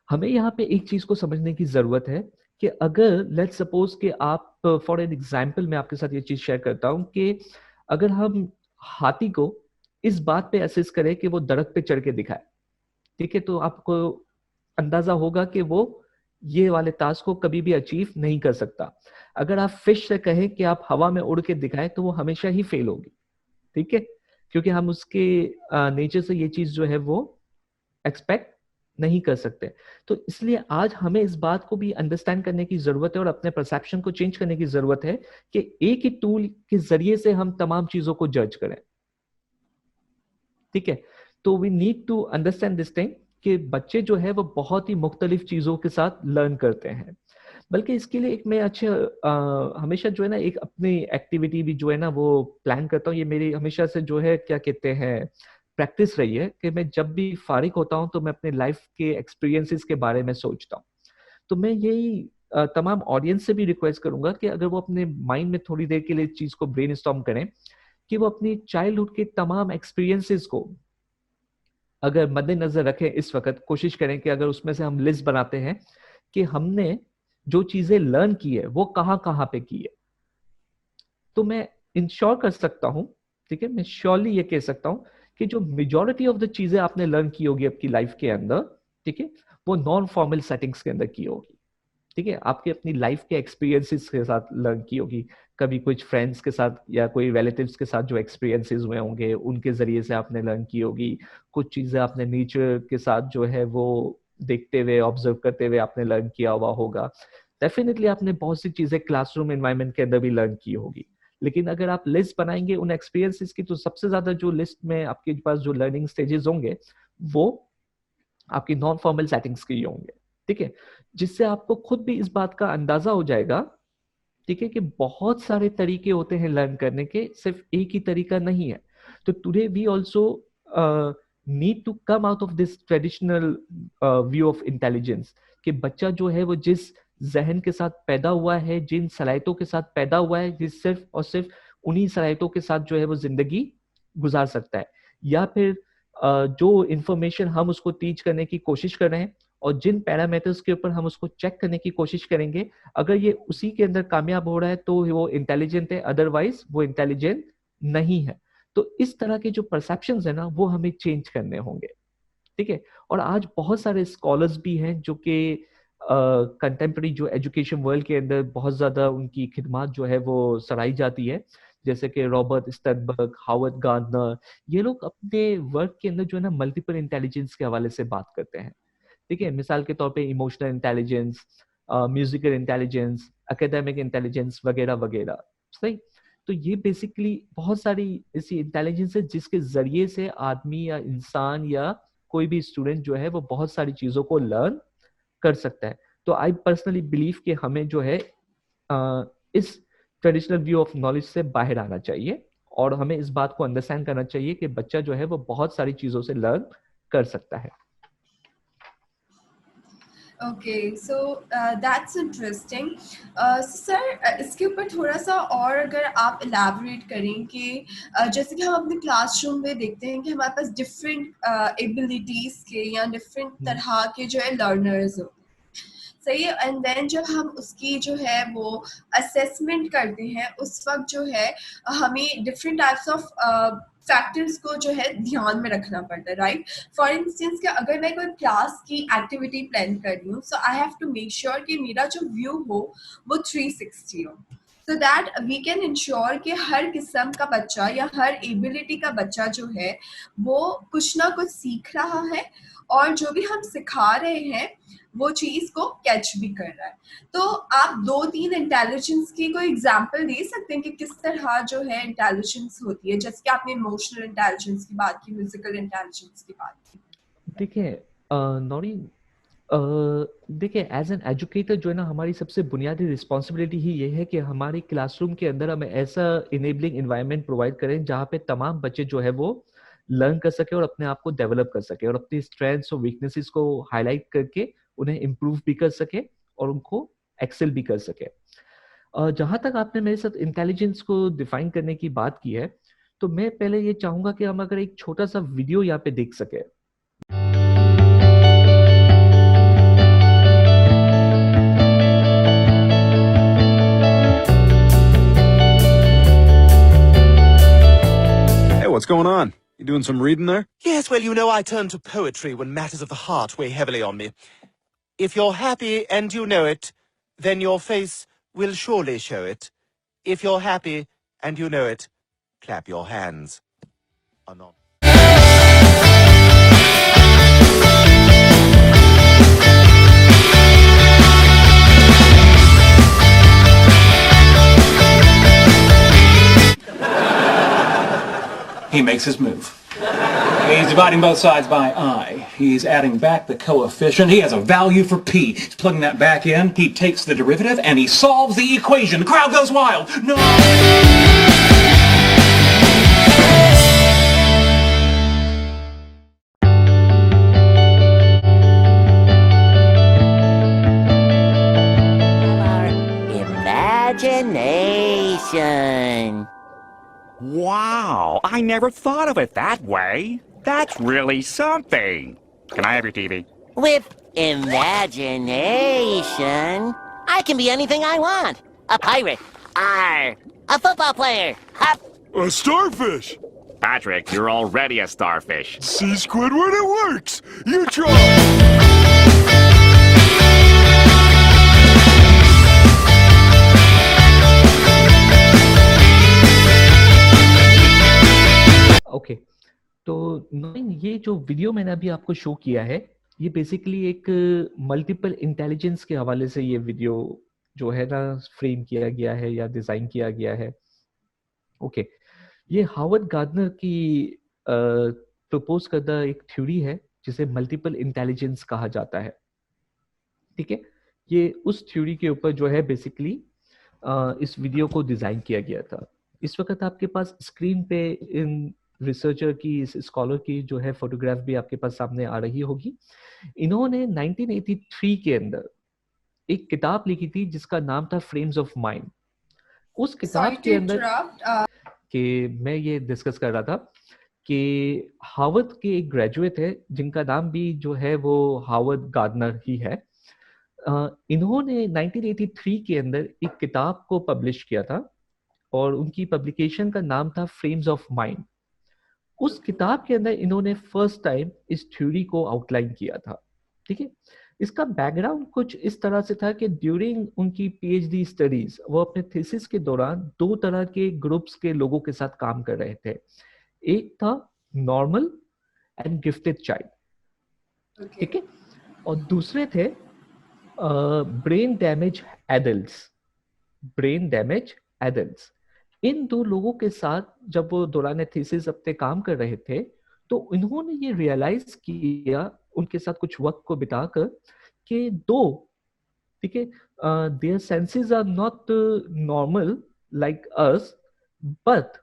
हमें यहाँ पे एक चीज को समझने की जरूरत है कि अगर लेट्स सपोज कि आप, फॉर एन एग्जाम्पल मैं आपके साथ ये चीज शेयर करता हूँ कि अगर हम हाथी को इस बात पे असेस करें कि वो दरख्त पे चढ़ के दिखाए, ठीक है, तो आपको अंदाजा होगा कि वो ये वाले टास्क को कभी भी अचीव नहीं कर सकता। अगर आप फिश से कहें कि आप हवा में उड़ के दिखाएं तो वो हमेशा ही फेल होगी, ठीक है, क्योंकि हम उसके नेचर से ये चीज जो है वो एक्सपेक्ट नहीं कर सकते। तो इसलिए आज हमें इस बात को भी अंडरस्टैंड करने की जरूरत है और अपने परसेप्शन को चेंज करने की जरूरत है कि एक ही टूल के जरिए से हम तमाम चीजों को जज करें, ठीक है। तो we need to understand this thing कि बच्चे जो है वो बहुत ही मुख्तलिफ चीजों के साथ लर्न करते हैं। बल्कि इसके लिए एक मैं हमेशा जो है ना एक अपनी एक्टिविटी भी जो है ना वो प्लान करता हूँ। ये मेरी हमेशा से जो है क्या कहते हैं प्रैक्टिस रही है कि मैं जब भी फारिग होता हूँ तो मैं अपने लाइफ के एक्सपीरियंसेस के बारे में सोचता हूँ। तो मैं यही तमाम ऑडियंस से भी रिक्वेस्ट करूंगा कि अगर वो अपने माइंड में थोड़ी देर के लिए चीज को ब्रेनस्टॉर्म करें कि वो अपनी चाइल्डहुड के तमाम एक्सपीरियंसेस को अगर मद्देनजर रखें, इस वक्त कोशिश करें कि अगर उसमें से हम लिस्ट बनाते हैं कि हमने जो चीजें लर्न की है वो कहाँ कहाँ पे की है, तो मैं इंश्योर कर सकता हूं, ठीक है, मैं श्योरली ये कह सकता हूं कि जो मेजोरिटी ऑफ द चीजें आपने लर्न की होगी आपकी लाइफ के अंदर, ठीक है, वो नॉन फॉर्मल सेटिंग्स के अंदर की होगी, ठीक है, आपके अपनी लाइफ के एक्सपीरियंसेस के साथ लर्न की होगी। कभी कुछ फ्रेंड्स के साथ या कोई रिलेटिव्स के साथ जो एक्सपीरियंसेस हुए होंगे उनके जरिए से आपने लर्न की होगी। कुछ चीजें आपने नेचर के साथ जो है वो देखते हुए ऑब्जर्व करते हुए आपने लर्न किया हुआ होगा। डेफिनेटली आपने बहुत सी चीजें क्लासरूम एनवायरनमेंट के अंदर भी लर्न की होगी। लेकिन अगर आप लिस्ट बनाएंगे उन एक्सपीरियंसेस की तो सबसे ज्यादा जो लिस्ट में आपके पास जो लर्निंग स्टेजेस होंगे वो आपकी नॉन फॉर्मल सेटिंग्स के ही होंगे, ठीक है, जिससे आपको खुद भी इस बात का अंदाजा हो जाएगा, ठीक है, कि बहुत सारे तरीके होते हैं लर्न करने के, सिर्फ एक ही तरीका नहीं है। तो today we also need to come out of this traditional view of intelligence कि बच्चा जो है वो जिस जहन के साथ पैदा हुआ है, जिन सलाहियतों के साथ पैदा हुआ है, जिस सिर्फ और सिर्फ उन्हीं सलाहियतों के साथ जो है वो जिंदगी गुजार सकता है, या फिर जो इंफॉर्मेशन हम उसको टीच करने की कोशिश कर रहे हैं और जिन पैरामीटर्स के ऊपर हम उसको चेक करने की कोशिश करेंगे, अगर ये उसी के अंदर कामयाब हो रहा है तो वो इंटेलिजेंट है, अदरवाइज वो इंटेलिजेंट नहीं है। तो इस तरह के जो परसेप्शंस है ना वो हमें चेंज करने होंगे, ठीक है। और आज बहुत सारे स्कॉलर्स भी हैं जो कि कंटेम्प्रेरी जो एजुकेशन वर्ल्ड के अंदर बहुत ज्यादा उनकी खिदमत जो है वो सराही जाती है, जैसे कि रॉबर्ट स्टर्नबर्ग, हावर्ड गार्डनर। ये लोग अपने वर्क के अंदर जो है ना मल्टीपल इंटेलिजेंस के हवाले से बात करते हैं, ठीक है, मिसाल के तौर पे emotional intelligence, musical intelligence, academic intelligence वगैरह वगैरह, सही। तो ये बेसिकली बहुत सारी ऐसी इंटेलिजेंस है जिसके जरिए से आदमी या इंसान या कोई भी स्टूडेंट जो है वो बहुत सारी चीजों को लर्न कर सकता है। तो आई पर्सनली बिलीव कि हमें जो है इस ट्रेडिशनल व्यू ऑफ नॉलेज से बाहर आना चाहिए और हमें इस बात को अंडरस्टैंड करना चाहिए कि बच्चा जो है वो बहुत सारी चीजों से लर्न कर सकता है। Okay, so that's interesting sir. इसके ऊपर थोड़ा सा और अगर आप इलैबोरेट करें कि जैसे कि हम अपने क्लासरूम में देखते हैं कि हमारे पास डिफरेंट एबिलिटीज के या डिफरेंट हम्म, तरह के जो है लर्नर्स हो, सही है। एंड देन जब हम उसकी जो है वो असेसमेंट करते हैं उस वक्त जो है हमें डिफरेंट टाइप्स ऑफ फैक्टर्स को जो है ध्यान में रखना पड़ता है, राइट? फॉर इंस्टेंस कि अगर मैं कोई क्लास की एक्टिविटी प्लान कर रही हूँ, so I have to make sure कि मेरा जो व्यू हो वो 360 हो, so that we can ensure कि हर किस्म का बच्चा या हर एबिलिटी का बच्चा जो है वो कुछ ना कुछ सीख रहा है और जो भी हम सिखा रहे हैं वो चीज को कैच भी कर रहा है। तो आप दो तीन इंटेलिजेंस की कोई एग्जांपल दे सकते हैं कि किस तरह जो है इंटेलिजेंस होती है, जैसे कि आपने इमोशनल इंटेलिजेंस की बात की, म्यूजिकल इंटेलिजेंस की बात की। देखिए नौरी, देखिए, एज एन एजुकेटर जो है ना, हमारी सबसे बुनियादी रिस्पॉन्सिबिलिटी ही ये है कि हमारी क्लासरूम के अंदर हम ऐसा इनेबलिंग इन्वायरमेंट प्रोवाइड करें जहाँ पे तमाम बच्चे जो है वो लर्न कर सके और अपने आप को डेवलप कर सके और अपनी स्ट्रेंथ्स और वीकनेसेस को हाईलाइट करके उन्हें इम्प्रूव भी कर सके और उनको एक्सेल भी कर सके। जहाँ तक आपने मेरे साथ इंटेलिजेंस को डिफाइन करने की बात की है, तो मैं पहले ये चाहूंगा कि हम अगर एक छोटा सा वीडियो यहाँ पे देख सके। What's going on? You doing some reading there? Yes, well, you know, I turn to poetry when matters of the heart weigh heavily on me. If you're happy and you know it, then your face will surely show it. If you're happy and you know it, clap your hands. Anon. He makes his move. He's dividing both sides by I. He's adding back the coefficient. He has a value for P. He's plugging that back in. He takes the derivative and he solves the equation. The crowd goes wild. No! Imagination. Wow, I never thought of it that way. That's really something. Can I have your TV? With imagination, I can be anything I want. A pirate. Arr. A football player. Hup. A starfish! Patrick, you're already a starfish. See, Squidward, it works! You try! Okay, तो नवीन, ये जो वीडियो मैंने अभी आपको शो किया है, ये बेसिकली एक मल्टीपल इंटेलिजेंस के हवाले से ये वीडियो जो है ना फ्रेम किया गया है या डिजाइन किया गया है। ओके, ये हार्वर्ड गार्डनर की प्रपोज करदा एक थ्योरी है जिसे मल्टीपल इंटेलिजेंस कहा जाता है। ठीक है, ये उस थ्योरी के ऊपर जो है बेसिकली इस वीडियो को डिजाइन किया गया था। इस वक्त आपके पास स्क्रीन पे इन रिसर्चर की, इस स्कॉलर की जो है फोटोग्राफ भी आपके पास सामने आ रही होगी। इन्होंने 1983 के अंदर एक किताब लिखी थी जिसका नाम था फ्रेम्स ऑफ माइंड। उस किताब के अंदर कि मैं ये डिस्कस कर रहा था कि हार्वर्ड के एक ग्रेजुएट है जिनका नाम भी जो है वो हार्वर्ड गार्डनर ही है। इन्होंने 1983 के अंदर एक किताब को पब्लिश किया था और उनकी पब्लिकेशन का नाम था फ्रेम्स ऑफ माइंड। उस किताब के अंदर इन्होंने फर्स्ट टाइम इस थ्योरी को आउटलाइन किया था। ठीक है, इसका बैकग्राउंड कुछ इस तरह से था कि ड्यूरिंग उनकी पीएचडी स्टडीज वो अपने थीसिस के दौरान दो तरह के ग्रुप्स के लोगों के साथ काम कर रहे थे। एक था नॉर्मल एंड गिफ्टेड चाइल्ड, ठीक है, और दूसरे थे brain damage adults. Brain damage adults, इन दो लोगों के साथ जब वो दौरान थीसिस अपने काम कर रहे थे तो इन्होंने ये रियलाइज किया उनके साथ कुछ वक्त को बिताकर कि दो, ठीक है, their senses are not normal like us, but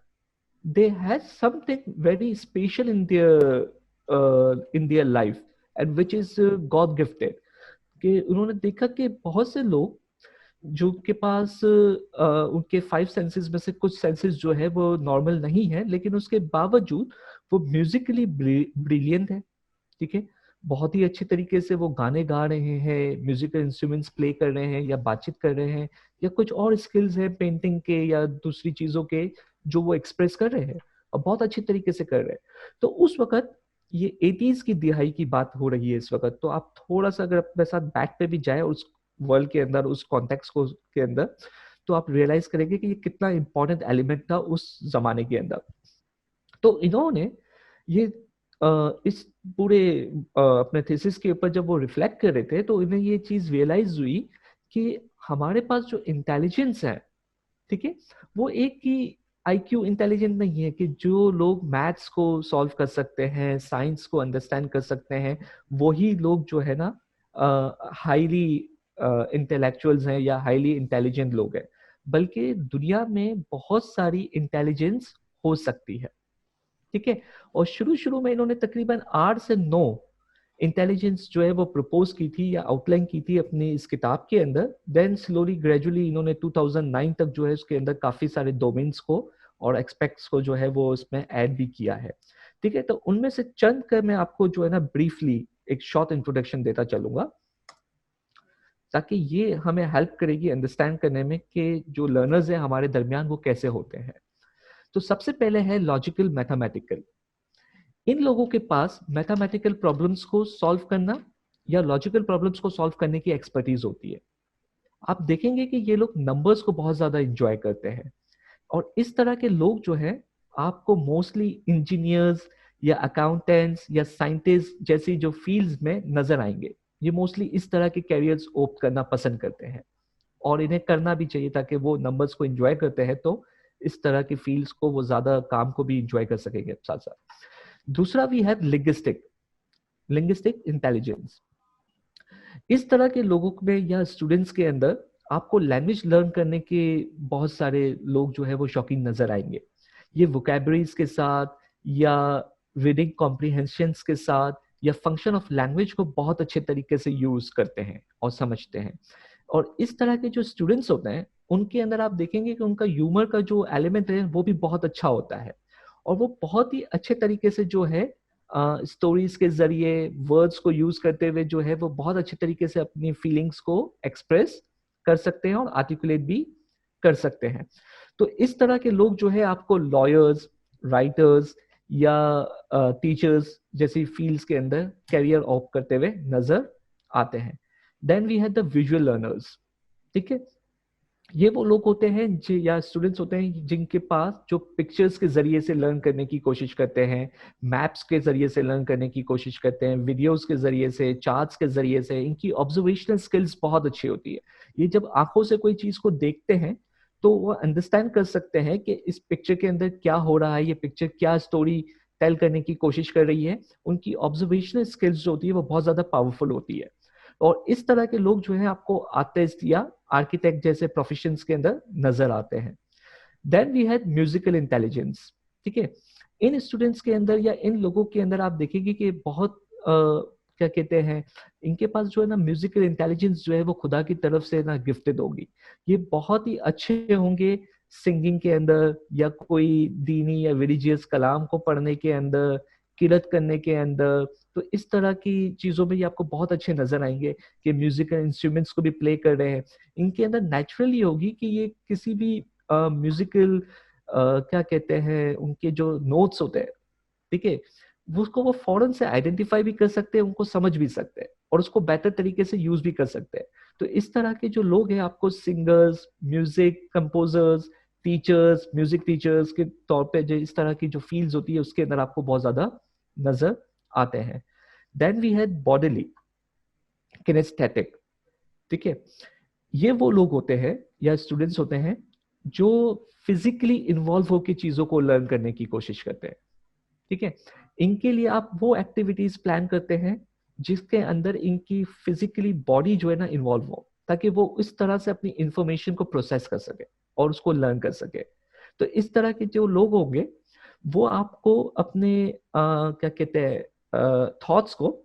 they had something very special in their life and which is God gifted। कि उन्होंने देखा कि बहुत से लोग जो के पास उनके 5 सेंसेस में से कुछ सेंसेस जो है वो नॉर्मल नहीं है, लेकिन उसके बावजूद वो म्यूजिकली ब्रिलियंट है। ठीक है, बहुत ही अच्छे तरीके से वो गाने गा रहे हैं, म्यूजिकल इंस्ट्रूमेंट्स प्ले कर रहे हैं या बातचीत कर रहे हैं या कुछ और स्किल्स हैं पेंटिंग के या दूसरी चीजों के जो वो एक्सप्रेस कर रहे हैं और बहुत अच्छे तरीके से कर रहे हैं। तो उस वक्त ये 80s की दिहाई की बात हो रही है इस वक्त। तो आप थोड़ा सा अगर अपने साथ बैक पे भी जाए उस वर्ल्ड के अंदर, उस कॉन्टेक्स्ट को के अंदर, तो आप रियलाइज करेंगे कि ये कितना इंपॉर्टेंट एलिमेंट था उस जमाने के अंदर। तो इन्होंने ये इस पूरे अपने थीसिस के ऊपर जब वो रिफ्लेक्ट कर रहे थे तो इन्हें ये चीज रियलाइज हुई कि हमारे पास जो इंटेलिजेंस है, ठीक है, वो एक ही आईक्यू इंटेलिजेंट नहीं है कि जो लोग मैथ्स को सॉल्व कर सकते हैं, साइंस को अंडरस्टैंड कर सकते हैं, वही लोग जो है ना हाईली इंटेलेक्चुअल्स हैं या हाईली इंटेलिजेंट लोग हैं, बल्कि दुनिया में बहुत सारी इंटेलिजेंस हो सकती है, ठीक है। और शुरू शुरू में इन्होंने तकरीबन 8 से 9 इंटेलिजेंस जो है वो प्रपोज की थी या आउटलाइन की थी अपनी इस किताब के अंदर। देन स्लोली ग्रेजुअली इन्होंने 2009 तक जो है उसके अंदर काफी सारे डोमेन्स को और एक्सपेक्ट्स को जो है वो इसमें ऐड भी किया है, ठीक है। तो उनमें से चंद कर मैं आपको जो है ना ब्रीफली एक शॉर्ट इंट्रोडक्शन देता चलूंगा, ताकि ये हमें हेल्प करेगी अंडरस्टैंड करने में कि जो लर्नर्स हैं हमारे दरमियान वो कैसे होते हैं। तो सबसे पहले है लॉजिकल मैथमेटिकल। इन लोगों के पास मैथमेटिकल प्रॉब्लम्स को सॉल्व करना या लॉजिकल प्रॉब्लम्स को सॉल्व करने की एक्सपर्टीज होती है। आप देखेंगे कि ये लोग नंबर्स को बहुत ज्यादा एंजॉय करते हैं, और इस तरह के लोग जो है आपको मोस्टली इंजीनियर्स या अकाउंटेंट्स या साइंटिस्ट जैसी जो फील्ड्स में नजर आएंगे। ये मोस्टली इस तरह के कैरियर्स ओप्ट करना पसंद करते हैं, और इन्हें करना भी चाहिए ताकि वो नंबर्स को एंजॉय करते हैं तो इस तरह की फील्ड्स को वो ज्यादा काम को भी एंजॉय कर सकेंगे साथ साथ। दूसरा भी है लिंग्विस्टिक इंटेलिजेंस। इस तरह के लोगों में या स्टूडेंट्स के अंदर आपको लैंग्वेज लर्न करने के बहुत सारे लोग जो है वो शौकीन नजर आएंगे। ये वोकैबुलरीज के साथ या रीडिंग कॉम्प्रिहेंशंस के साथ या फंक्शन ऑफ लैंग्वेज को बहुत अच्छे तरीके से यूज करते हैं और समझते हैं। और इस तरह के जो स्टूडेंट्स होते हैं उनके अंदर आप देखेंगे कि उनका ह्यूमर का जो एलिमेंट है वो भी बहुत अच्छा होता है, और वो बहुत ही अच्छे तरीके से जो है स्टोरीज के जरिए वर्ड्स को यूज करते हुए जो है वो बहुत अच्छे तरीके से अपनी फीलिंग्स को एक्सप्रेस कर सकते हैं और आर्टिकुलेट भी कर सकते हैं। तो इस तरह के लोग जो है आपको लॉयर्स, राइटर्स या टीचर्स जैसी फील्ड्स के अंदर कैरियर ऑप करते हुए नजर आते हैं। Then we have the visual learners, ठीक है। ये वो लोग होते हैं या स्टूडेंट्स होते हैं जिनके पास जो पिक्चर्स के जरिए से लर्न करने की कोशिश करते हैं, मैप्स के जरिए से लर्न करने की कोशिश करते हैं, वीडियोस के जरिए से, चार्ट्स के जरिए से। इनकी ऑब्जर्वेशनल स्किल्स बहुत अच्छी होती है। ये जब आंखों से कोई चीज को देखते हैं तो वो अंडरस्टैंड कर सकते हैं कि इस पिक्चर के अंदर क्या हो रहा है, ये पिक्चर क्या स्टोरी टेल करने की कोशिश कर रही है। उनकी ऑब्जर्वेशनल स्किल्स जो होती है वो बहुत ज्यादा पावरफुल होती है। और इस तरह के लोग जो है आपको आर्टिस्ट या आर्किटेक्ट जैसे प्रोफेशंस के अंदर नजर आते हैं। Then we had musical intelligence, ठीक है। इन स्टूडेंट्स के अंदर या इन लोगों के अंदर आप देखेंगे कि बहुत क्या कहते हैं, इनके पास जो है ना म्यूजिकल इंटेलिजेंस जो है वो खुदा की तरफ से ना गिफ्टेड होगी। ये बहुत ही अच्छे होंगे सिंगिंग के अंदर या कोई दीनी या रिलीजियस कलाम को पढ़ने के अंदर, किरत करने के अंदर। तो इस तरह की चीजों में ये आपको बहुत अच्छे नजर आएंगे कि म्यूजिकल इंस्ट्रूमेंट्स को भी प्ले कर रहे हैं। इनके अंदर नेचुरली होगी कि ये किसी भी म्यूजिकल क्या कहते हैं, उनके जो नोट्स होते हैं, ठीक है, उसको वो फौरन से आइडेंटिफाई भी कर सकते हैं, उनको समझ भी सकते हैं और उसको बेहतर तरीके से यूज भी कर सकते हैं। तो इस तरह के जो लोग हैं आपको singers, music composers, teachers, music teachers के तौर पे जो इस तरह की जो फील्ड्स होती है उसके अंदर आपको बहुत ज्यादा नजर आते हैं। Then we had bodily kinaesthetic, ठीक है। ये वो लोग होते हैं या स्टूडेंट्स होते हैं जो फिजिकली इन्वॉल्व होकर चीजों को लर्न करने की कोशिश करते हैं, ठीक है। इनके लिए आप वो एक्टिविटीज प्लान करते हैं जिसके अंदर इनकी फिजिकली बॉडी जो है ना इन्वॉल्व हो, ताकि वो इस तरह से अपनी इंफॉर्मेशन को प्रोसेस कर सके और उसको लर्न कर सके। तो इस तरह के जो लोग होंगे वो आपको अपने क्या कहते हैं थॉट्स को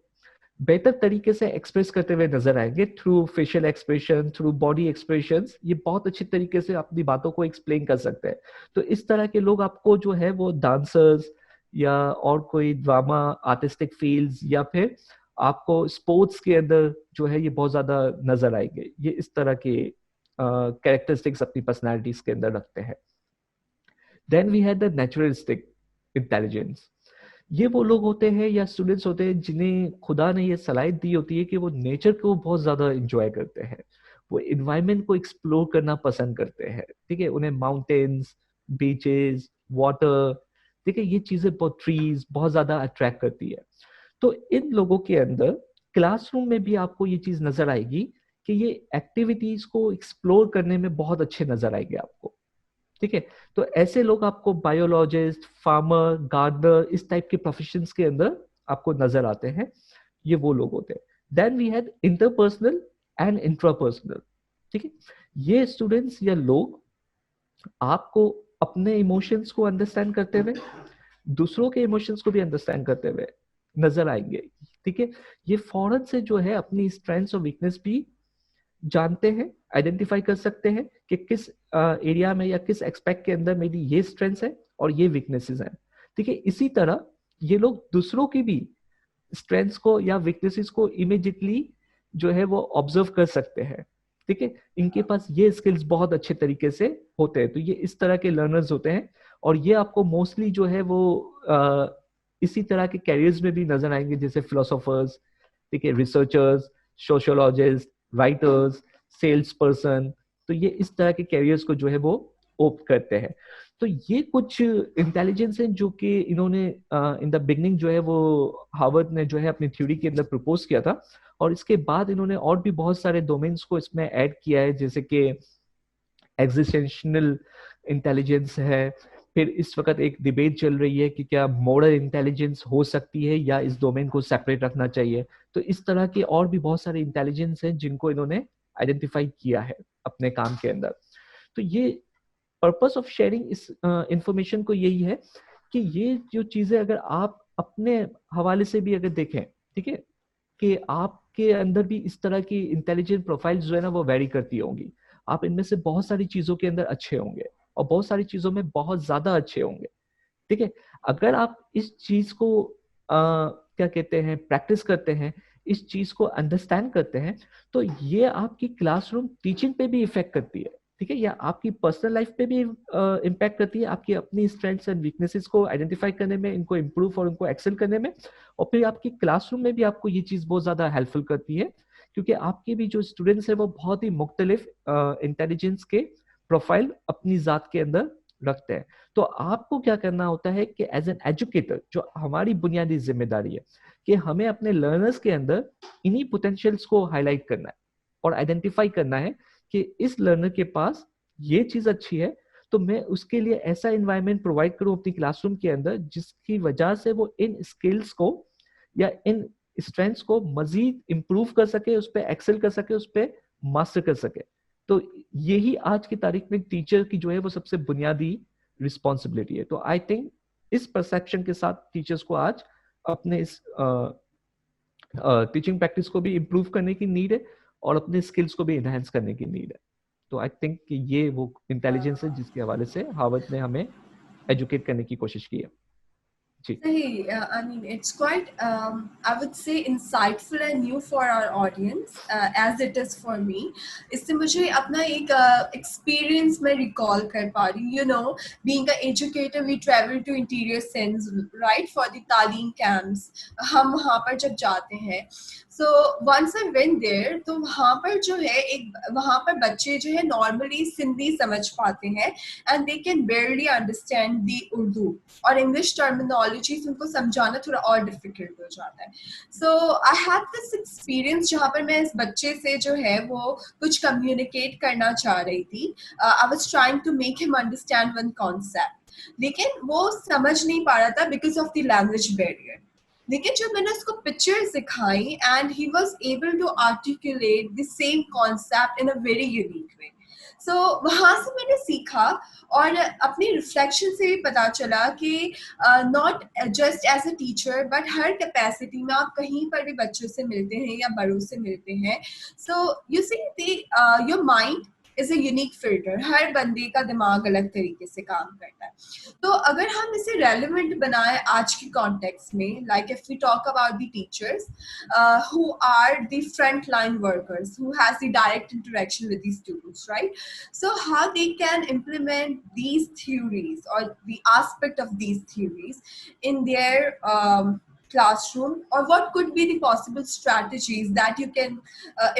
बेहतर तरीके से एक्सप्रेस करते हुए नजर आएंगे through facial expression, through body expressions. ये बहुत अच्छी तरीके से अपनी बातों को एक्सप्लेन कर सकते हैं। तो इस तरह के लोग आपको जो है वो डांसर्स या और कोई ड्रामा, आर्टिस्टिक फील्ड्स या फिर आपको स्पोर्ट्स के अंदर जो है ये बहुत ज्यादा नजर आएंगे। ये इस तरह के कैरेक्टरिस्टिक्स अपनी पर्सनैलिटीज के अंदर रखते हैं। Then we had the naturalistic intelligence. ये वो लोग होते हैं या स्टूडेंट्स होते हैं जिन्हें खुदा ने ये सलाहियत दी होती है कि वो नेचर को बहुत ज्यादा इंजॉय करते हैं, वो इन्वायरमेंट को एक्सप्लोर करना पसंद करते हैं, ठीक है। उन्हें माउंटेन्स, बीचेस, वाटर, ठीक है, ये चीजें बहुत, ट्रीज बहुत ज्यादा अट्रैक्ट करती है। तो इन लोगों के अंदर क्लासरूम में भी आपको ये चीज नजर आएगी कि ये एक्टिविटीज को एक्सप्लोर करने में बहुत अच्छे नजर आएंगे आपको, ठीक है। तो ऐसे लोग आपको बायोलॉजिस्ट, फार्मर, गार्डनर, इस टाइप के प्रोफेशंस के अंदर आपको नजर आते हैं। ये वो लोग होते हैं। Then we had interpersonal and intrapersonal. ठीक है, ये स्टूडेंट्स या लोग आपको अपने इमोशंस को अंडरस्टैंड करते हुए दूसरों के इमोशंस को भी अंडरस्टैंड करते हुए नजर आएंगे। ठीक है, ये फौरन से जो है अपनी स्ट्रेंथ्स और वीकनेस भी जानते हैं, आइडेंटिफाई कर सकते हैं कि किस एरिया में या किस एक्सपेक्ट के अंदर मेरी ये स्ट्रेंथ्स है और ये वीकनेसेस हैं। ठीक है, इसी तरह ये लोग दूसरों की भी स्ट्रेंथ्स को या वीकनेसेस को इमीडिएटली जो है वो ऑब्जर्व कर सकते हैं। ठीक है, इनके पास ये स्किल्स बहुत अच्छे तरीके से होते हैं। तो ये इस तरह के लर्नर्स होते हैं और ये आपको मोस्टली जो है वो इसी तरह के कैरियर्स में भी नजर आएंगे, जैसे फिलोसोफर्स, ठीक है, researchers, sociologist, writers, sales person. तो ये इस तरह के कैरियर्स को जो है वो ओप्ट करते हैं। तो ये कुछ इंटेलिजेंस है जो कि इन्होंने इन द बिगनिंग जो है वो हार्वर्ड ने जो है अपनी थ्योरी के अंदर प्रपोज किया था, और इसके बाद इन्होंने और भी बहुत सारे डोमेन्स को इसमें ऐड किया है, जैसे कि एग्जिस्टेंशनल इंटेलिजेंस है। फिर इस वक्त एक डिबेट चल रही है कि क्या मॉरल इंटेलिजेंस हो सकती है या इस डोमेन को सेपरेट रखना चाहिए। तो इस तरह के और भी बहुत सारे इंटेलिजेंस हैं जिनको इन्होंने आइडेंटिफाई किया है अपने काम के अंदर। तो ये पर्पस ऑफ शेयरिंग इस इंफॉर्मेशन को यही है कि ये जो चीजें अगर आप अपने हवाले से भी अगर देखें, ठीक है, कि आपके अंदर भी इस तरह की इंटेलिजेंट प्रोफाइल्स जो है ना वो वेरी करती होंगी। आप इनमें से बहुत सारी चीजों के अंदर अच्छे होंगे और बहुत सारी चीजों में बहुत ज्यादा अच्छे होंगे। ठीक है, अगर आप इस चीज को क्या कहते हैं प्रैक्टिस करते हैं, इस चीज को अंडरस्टैंड करते हैं, तो ये आपकी क्लासरूम टीचिंग पे भी इफेक्ट करती है। ठीक है, या आपकी पर्सनल लाइफ पे भी इम्पैक्ट करती है, आपकी अपनी स्ट्रेंथ्स एंड वीकनेसेस को आइडेंटिफाई करने में, इनको इम्प्रूव और उनको एक्सेल करने में, और फिर आपकी क्लासरूम में भी आपको ये चीज बहुत ज्यादा हेल्पफुल करती है, क्योंकि आपके भी जो स्टूडेंट्स है वो बहुत ही मुख्तलिफ इंटेलिजेंस के प्रोफाइल अपनी जात के अंदर रखते हैं। तो आपको क्या करना होता है कि एज एन एजुकेटर जो हमारी बुनियादी जिम्मेदारी है कि हमें अपने लर्नर्स के अंदर इन्हीं पोटेंशियल्स को हाईलाइट करना है और आइडेंटिफाई करना है कि इस लर्नर के पास ये चीज अच्छी है, तो मैं उसके लिए ऐसा एनवायरनमेंट प्रोवाइड करूं अपनी क्लासरूम के अंदर जिसकी वजह से वो इन स्किल्स को या इन स्ट्रेंथ्स को मजीद इंप्रूव कर सके, उस पर एक्सेल कर सके, उस पर मास्टर कर सके। तो यही आज की तारीख में टीचर की जो है वो सबसे बुनियादी रिस्पॉन्सिबिलिटी है। तो आई थिंक इस परसेप्शन के साथ टीचर्स को आज अपने इस टीचिंग प्रैक्टिस को भी इम्प्रूव करने की नीड है और अपने स्किल्स को भी इनहेंस करने की नीड है। तो आई थिंक कि ये वो इंटेलिजेंस है जिसके हवाले से हार्वर्ड ने हमें एजुकेट करने की कोशिश की है। Hey, I mean, it's quite, I would say, insightful and new for our audience, as it is for me. इससे मुझे अपना एक experience मैं recall कर पा रही हूँ. You know, being an educator, we travel to interior scenes, right, for the तालीम camps. हम वहाँ पर जब जाते हैं, so once I went there, तो वहाँ पर जो है वहाँ पर बच्चे जो है normally सिंधी समझ पाते हैं and they can barely understand the Urdu और English terminology उनको समझाना थोड़ा और डिफिकल्ट हो जाता है। सो आई हैव दिस एक्सपीरियंस जहाँ पर मैं इस बच्चे से जो है वो कुछ कम्युनिकेट करना चाह रही थी। I was trying to make him understand one concept, लेकिन वो समझ नहीं पा रहा था because of the language barrier. लेकिन जब मैंने उसको पिक्चर्स दिखाई and he was able to articulate the same concept in a very unique way. So वहाँ से मैंने सीखा और अपनी रिफ्लेक्शन से भी पता चला कि not just as a teacher but हर कैपेसिटी में आप कहीं पर भी बच्चों से मिलते हैं या बड़ों से मिलते हैं, so you see your mind is a unique filter. हर बंदे का दिमाग अलग तरीके से काम करता है। तो अगर हम इसे रेलिवेंट बनाए आज के कॉन्टेक्स्ट में, like if we talk about the teachers who are the frontline workers who has the direct interaction with the students, right? So how they can implement these theories or the aspect of these theories in their classroom, or what could be the possible strategies that you can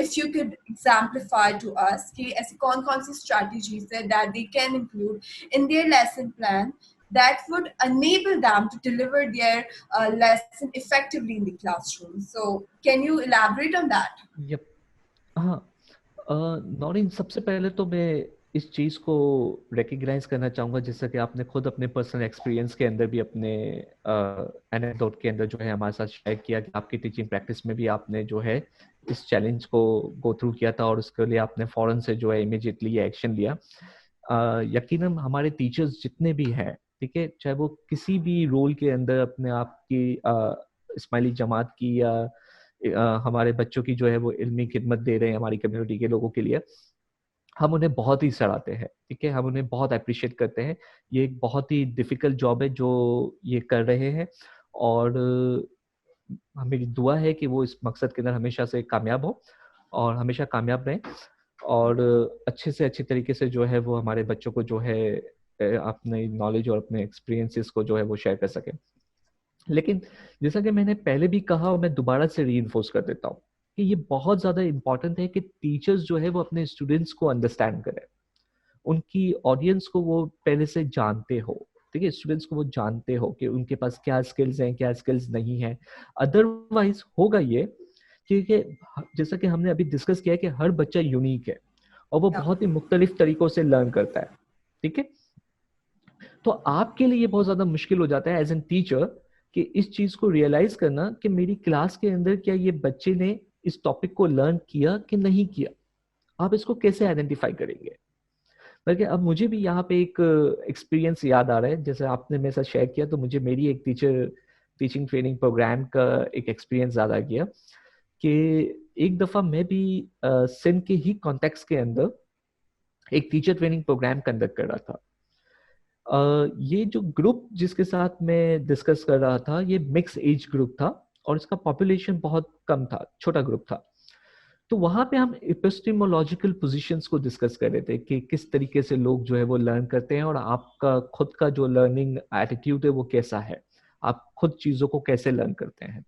if you could exemplify to us कि ऐसी कौन-कौन सी strategies है that they can include in their lesson plan that would enable them to deliver their lesson effectively in the classroom. So can you elaborate on that? Yep. हाँ, नॉरिन, सबसे पहले तो मैं इस चीज़ को रिकग्नाइज करना चाहूँगा, जैसा कि आपने खुद अपने पर्सनल एक्सपीरियंस के अंदर भी अपने एनेक्डोट के अंदर जो है हमारे साथ शेयर किया कि आपकी टीचिंग प्रैक्टिस में भी आपने जो है इस चैलेंज को गो थ्रू किया था और उसके लिए आपने फौरन से जो है इमीडिएटली ये एक्शन लिया। यकीनन हमारे टीचर्स जितने भी हैं, ठीक है, चाहे वो किसी भी रोल के अंदर अपने आप की इस्माइली जमात की या हमारे बच्चों की जो है वो इल्मी खिदमत दे रहे हैं हमारी कम्युनिटी के लोगों के लिए, हम उन्हें बहुत ही सराहते हैं, ठीक है, हम उन्हें बहुत अप्रिशिएट करते हैं। ये एक बहुत ही डिफिकल्ट जॉब है जो ये कर रहे हैं और मेरी दुआ है कि वो इस मकसद के अंदर हमेशा से कामयाब हो और हमेशा कामयाब रहें और अच्छे से अच्छे तरीके से जो है वो हमारे बच्चों को जो है अपने नॉलेज और अपने एक्सपीरियंसेस को जो है वो शेयर कर सकें। लेकिन जैसा कि मैंने पहले भी कहा और मैं दोबारा से रीइंफोर्स कर देता हूँ कि ये बहुत ज़्यादा इम्पॉर्टेंट है कि टीचर्स जो है वो अपने स्टूडेंट्स को अंडरस्टैंड करें, उनकी ऑडियंस को वो पहले से जानते हो, ठीक है, स्टूडेंट्स को वो जानते हो कि उनके पास क्या स्किल्स हैं, क्या स्किल्स नहीं हैं। अदरवाइज होगा ये क्योंकि जैसा कि हमने अभी डिस्कस किया है कि हर बच्चा यूनिक है और वो बहुत ही मुख्तलिफ तरीकों से लर्न करता है, ठीक है। तो आपके लिए ये बहुत ज़्यादा मुश्किल हो जाता है एज एन टीचर कि इस चीज़ को रियलाइज करना कि मेरी क्लास के अंदर क्या ये बच्चे ने इस टॉपिक को लर्न किया कि नहीं किया। आप इसको कैसे आइडेंटिफाई करेंगे? बल्कि अब मुझे भी यहाँ पे एक एक्सपीरियंस याद आ रहा है, जैसे आपने मेरे साथ शेयर किया तो मुझे मेरी एक टीचिंग ट्रेनिंग प्रोग्राम का एक एक्सपीरियंस याद आ गया कि एक दफ़ा मैं भी सिंध के ही कॉन्टेक्स्ट के अंदर एक टीचर ट्रेनिंग प्रोग्राम कंडक्ट कर रहा था। ये जो ग्रुप जिसके साथ मैं डिस्कस कर रहा था ये मिक्स एज ग्रुप था और इसका पॉपुलेशन बहुत कम था, छोटा ग्रुप था। तो वहां पे हम एपिस्टेमोलॉजिकल पोजीशंस को डिस्कस कर रहे थे कि किस तरीके से लोग जो है वो लर्न करते हैं और आपका खुद का जो लर्निंग एटीट्यूड है वो कैसा है, आप खुद चीज़ों को कैसे लर्न करते हैं।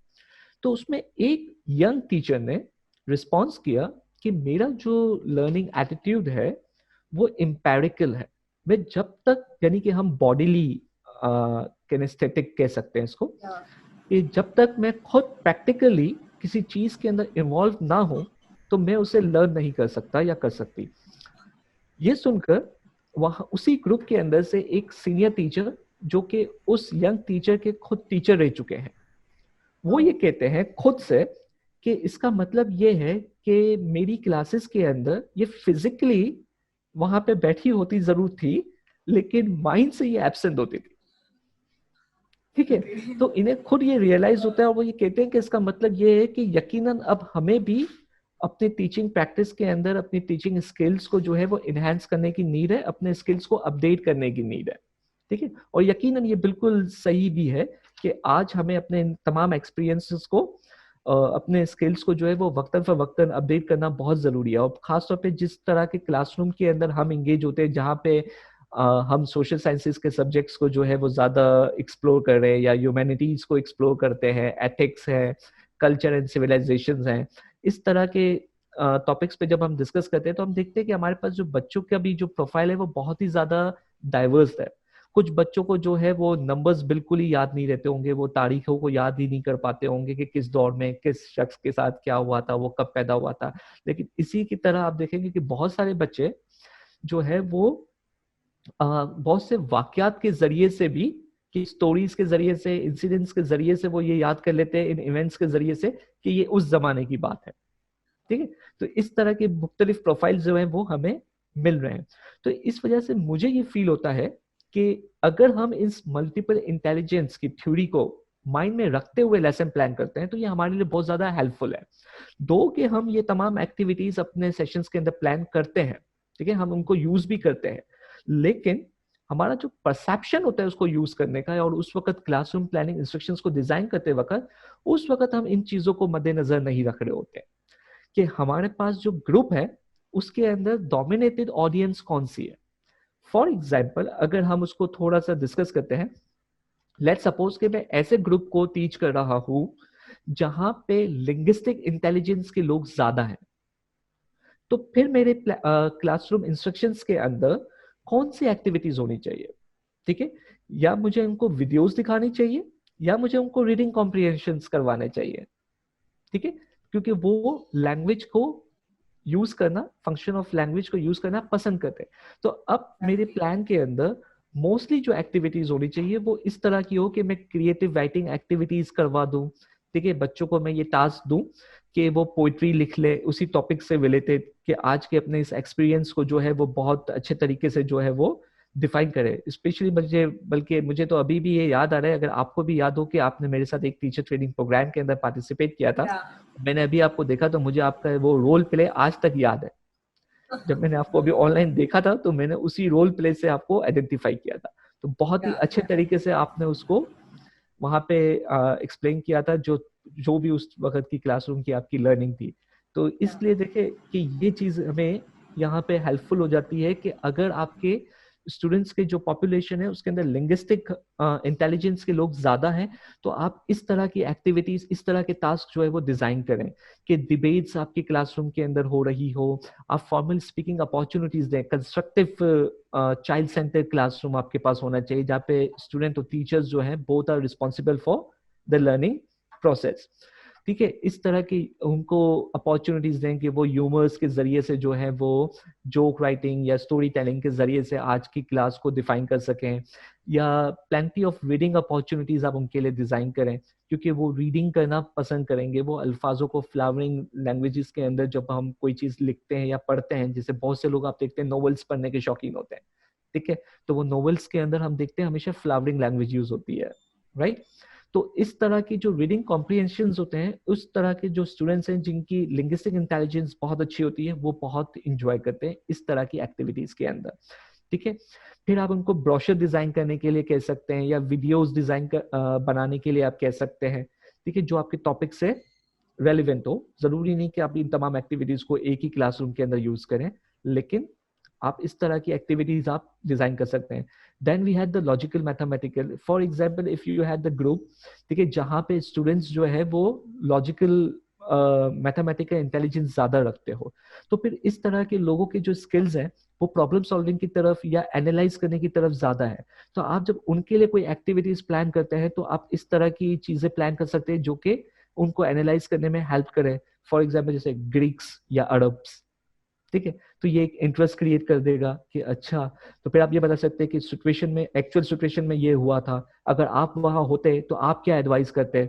तो उसमें एक यंग टीचर ने रिस्पॉन्स किया कि मेरा जो लर्निंग एटीट्यूड है वो एम्पेरिकल है। मैं जब तक, यानी कि हम बॉडीली किनेस्थेटिक कह सकते हैं इसको, कि जब तक मैं खुद प्रैक्टिकली किसी चीज के अंदर इन्वॉल्व ना हो तो मैं उसे लर्न नहीं कर सकता या कर सकती। ये सुनकर वहां उसी ग्रुप के अंदर से एक सीनियर टीचर जो कि उस यंग टीचर के खुद टीचर रह चुके हैं, वो ये कहते हैं खुद से कि इसका मतलब ये है कि मेरी क्लासेस के अंदर ये फिजिकली वहां पे बैठी होती जरूर थी लेकिन माइंड से ये एब्सेंट होती थी, ठीक है। तो इन्हें खुद ये रियलाइज होता है और वो ये कहते हैं कि इसका मतलब ये है कि यकीनन अब हमें भी अपने टीचिंग प्रैक्टिस के अंदर अपनी टीचिंग स्किल्स को जो है वो इनहेंस करने की नीड है, अपने स्किल्स को अपडेट करने की नीड है, ठीक है। और यकीनन ये बिल्कुल सही भी है कि आज हमें अपने तमाम एक्सपीरियंसेस को अपने स्किल्स को जो है वो वक्तन फर वक्तन अपडेट करना बहुत ज़रूरी है। और ख़ासतौर पे जिस तरह के क्लासरूम के अंदर हम इंगेज होते हैं जहाँ पे हम सोशल साइंसेस के सब्जेक्ट्स को जो है वो ज़्यादा एक्सप्लोर कर रहे हैं या ह्यूमैनिटीज़ को एक्सप्लोर करते हैं, एथिक्स है, कल्चर एंड सिविलाइजेशंस हैं, इस तरह के टॉपिक्स पे जब हम डिस्कस करते हैं तो हम देखते हैं कि हमारे पास जो बच्चों का भी जो प्रोफाइल है वो बहुत ही ज़्यादा डाइवर्स है। कुछ बच्चों को जो है वो नंबर्स बिल्कुल ही याद नहीं रहते होंगे, वो तारीखों को याद ही नहीं कर पाते होंगे कि किस दौर में किस शख्स के साथ क्या हुआ था, वो कब पैदा हुआ था। लेकिन इसी की तरह आप देखेंगे कि बहुत सारे बच्चे जो है वो बहुत से वाकयात के जरिए से भी, कि स्टोरीज के जरिए से, इंसिडेंट्स के जरिए से वो ये याद कर लेते हैं, इन इवेंट्स के जरिए से कि ये उस जमाने की बात है, ठीक है। तो इस तरह के मुख्तलिफ प्रोफाइल जो है वो हमें मिल रहे हैं। तो इस वजह से मुझे ये फील होता है कि अगर हम इस मल्टीपल इंटेलिजेंस की थ्योरी को माइंड में रखते हुए लेसन प्लान करते हैं तो ये हमारे लिए बहुत ज्यादा हेल्पफुल है। दो कि हम ये तमाम एक्टिविटीज अपने सेशंस के अंदर प्लान करते हैं, ठीक है, हम उनको यूज भी करते हैं, लेकिन हमारा जो परसेप्शन होता है उसको यूज करने का, और उस वक्त क्लासरूम प्लानिंग इंस्ट्रक्शंस को डिजाइन करते वक्त उस वक्त हम इन चीजों को मद्देनजर नहीं रख रहे होते कि हमारे पास जो ग्रुप है उसके अंदर डोमिनेटेड ऑडियंस कौन सी है। फॉर एग्जाम्पल अगर हम उसको थोड़ा सा डिस्कस करते हैं, लेट्स सपोज कि मैं ऐसे ग्रुप को टीच कर रहा हूं जहां पे लिंग्विस्टिक इंटेलिजेंस के लोग ज्यादा हैं, तो फिर मेरे क्लासरूम इंस्ट्रक्शंस के अंदर कौन सी एक्टिविटीज होनी चाहिए, ठीक है। या मुझे उनको वीडियोस दिखानी चाहिए या मुझे उनको रीडिंग कॉम्प्रिहेंशंस करवाने चाहिए, ठीक है, क्योंकि वो लैंग्वेज को यूज करना, फंक्शन ऑफ लैंग्वेज को यूज करना पसंद करते हैं। तो अब मेरे प्लान के अंदर मोस्टली जो एक्टिविटीज होनी चाहिए वो इस तरह की हो कि मैं क्रिएटिव राइटिंग एक्टिविटीज करवा दूं। ठीक है, बच्चों को मैं ये टास्क दूं कि वो पोइट्री लिख ले उसी टॉपिक से रिलेटेड, कि आज के अपने इस एक्सपीरियंस को जो है वो बहुत अच्छे तरीके से जो है वो डिफाइन करे। स्पेशली बल्कि मुझे तो अभी भी ये याद आ रहा है, अगर आपको भी याद हो कि आपने मेरे साथ एक टीचर ट्रेनिंग प्रोग्राम के अंदर पार्टिसिपेट किया था, मैंने अभी आपको देखा तो मुझे आपका वो रोल प्ले आज तक याद है। जब मैंने आपको अभी ऑनलाइन देखा था तो मैंने उसी रोल प्ले से आपको आइडेंटिफाई किया था। तो बहुत ही अच्छे तरीके से आपने उसको वहां पे एक्सप्लेन किया था, जो भी उस वक्त की क्लासरूम की आपकी लर्निंग थी। तो इसलिए देखे कि ये चीज हमें यहाँ पे हेल्पफुल हो जाती है कि अगर आपके स्टूडेंट्स के जो पॉपुलेशन है उसके अंदर लिंग्विस्टिक इंटेलिजेंस के लोग ज्यादा हैं, तो आप इस तरह की एक्टिविटीज, इस तरह के टास्क जो है वो डिजाइन करें कि डिबेट्स आपकी क्लासरूम के अंदर हो रही हो, आप फॉर्मल स्पीकिंग अपॉर्चुनिटीज दें, कंस्ट्रक्टिव चाइल्ड सेंटर क्लासरूम आपके पास होना चाहिए जहाँ पे स्टूडेंट और टीचर्स जो है both are responsible for the learning process. ठीक है, इस तरह की उनको अपॉर्चुनिटीज दें कि वो ह्यूमर्स के जरिए से जो है वो जोक राइटिंग या स्टोरी टेलिंग के जरिए से आज की क्लास को डिफाइन कर सकें, या प्लेंटी ऑफ रीडिंग अपॉर्चुनिटीज आप उनके लिए डिजाइन करें, क्योंकि वो रीडिंग करना पसंद करेंगे। वो अल्फाजों को फ्लावरिंग लैंग्वेजेस के अंदर जब हम कोई चीज लिखते हैं या पढ़ते हैं, जैसे बहुत से लोग आप देखते हैं नॉवेल्स पढ़ने के शौकीन होते हैं, ठीक है, तो वो नॉवेल्स के अंदर हम देखते हैं हमेशा फ्लावरिंग लैंग्वेज यूज होती है, राइट। तो इस तरह की जो रीडिंग कॉम्प्रिहेंशन होते हैं, उस तरह के जो स्टूडेंट्स हैं जिनकी लिंग्विस्टिक इंटेलिजेंस बहुत अच्छी होती है, वो बहुत इंजॉय करते हैं इस तरह की एक्टिविटीज के अंदर। ठीक है, फिर आप उनको ब्रोशर डिजाइन करने के लिए कह सकते हैं, या वीडियोस डिजाइन बनाने के लिए आप कह सकते हैं, ठीक है, जो आपके टॉपिक से रेलिवेंट हो। जरूरी नहीं कि आप इन तमाम एक्टिविटीज को एक ही क्लासरूम के अंदर यूज करें, लेकिन आप इस तरह की एक्टिविटीज आप डिजाइन कर सकते हैं। Then we had the logical mathematical. For example, if you had the group, ठीक है, जहाँ पे स्टूडेंट्स जो है वो लॉजिकल मैथमेटिकल इंटेलिजेंस ज्यादा रखते हो, तो फिर इस तरह के लोगों के जो स्किल्स हैं वो प्रॉब्लम सॉल्विंग की तरफ या एनालाइज करने की तरफ ज्यादा है। तो आप जब उनके लिए कोई एक्टिविटीज प्लान करते हैं तो आप इस तरह की चीजें प्लान कर सकते हैं जो कि उनको एनालाइज करने में हेल्प करे। फॉर एग्जाम्पल जैसे ग्रीक्स या अरब्स, ठीक है, तो ये एक इंटरेस्ट क्रिएट कर देगा कि अच्छा, तो फिर आप ये बता सकते हैं कि सिचुएशन में, एक्चुअल सिचुएशन में ये हुआ था, अगर आप वहां होते तो आप क्या एडवाइस करते,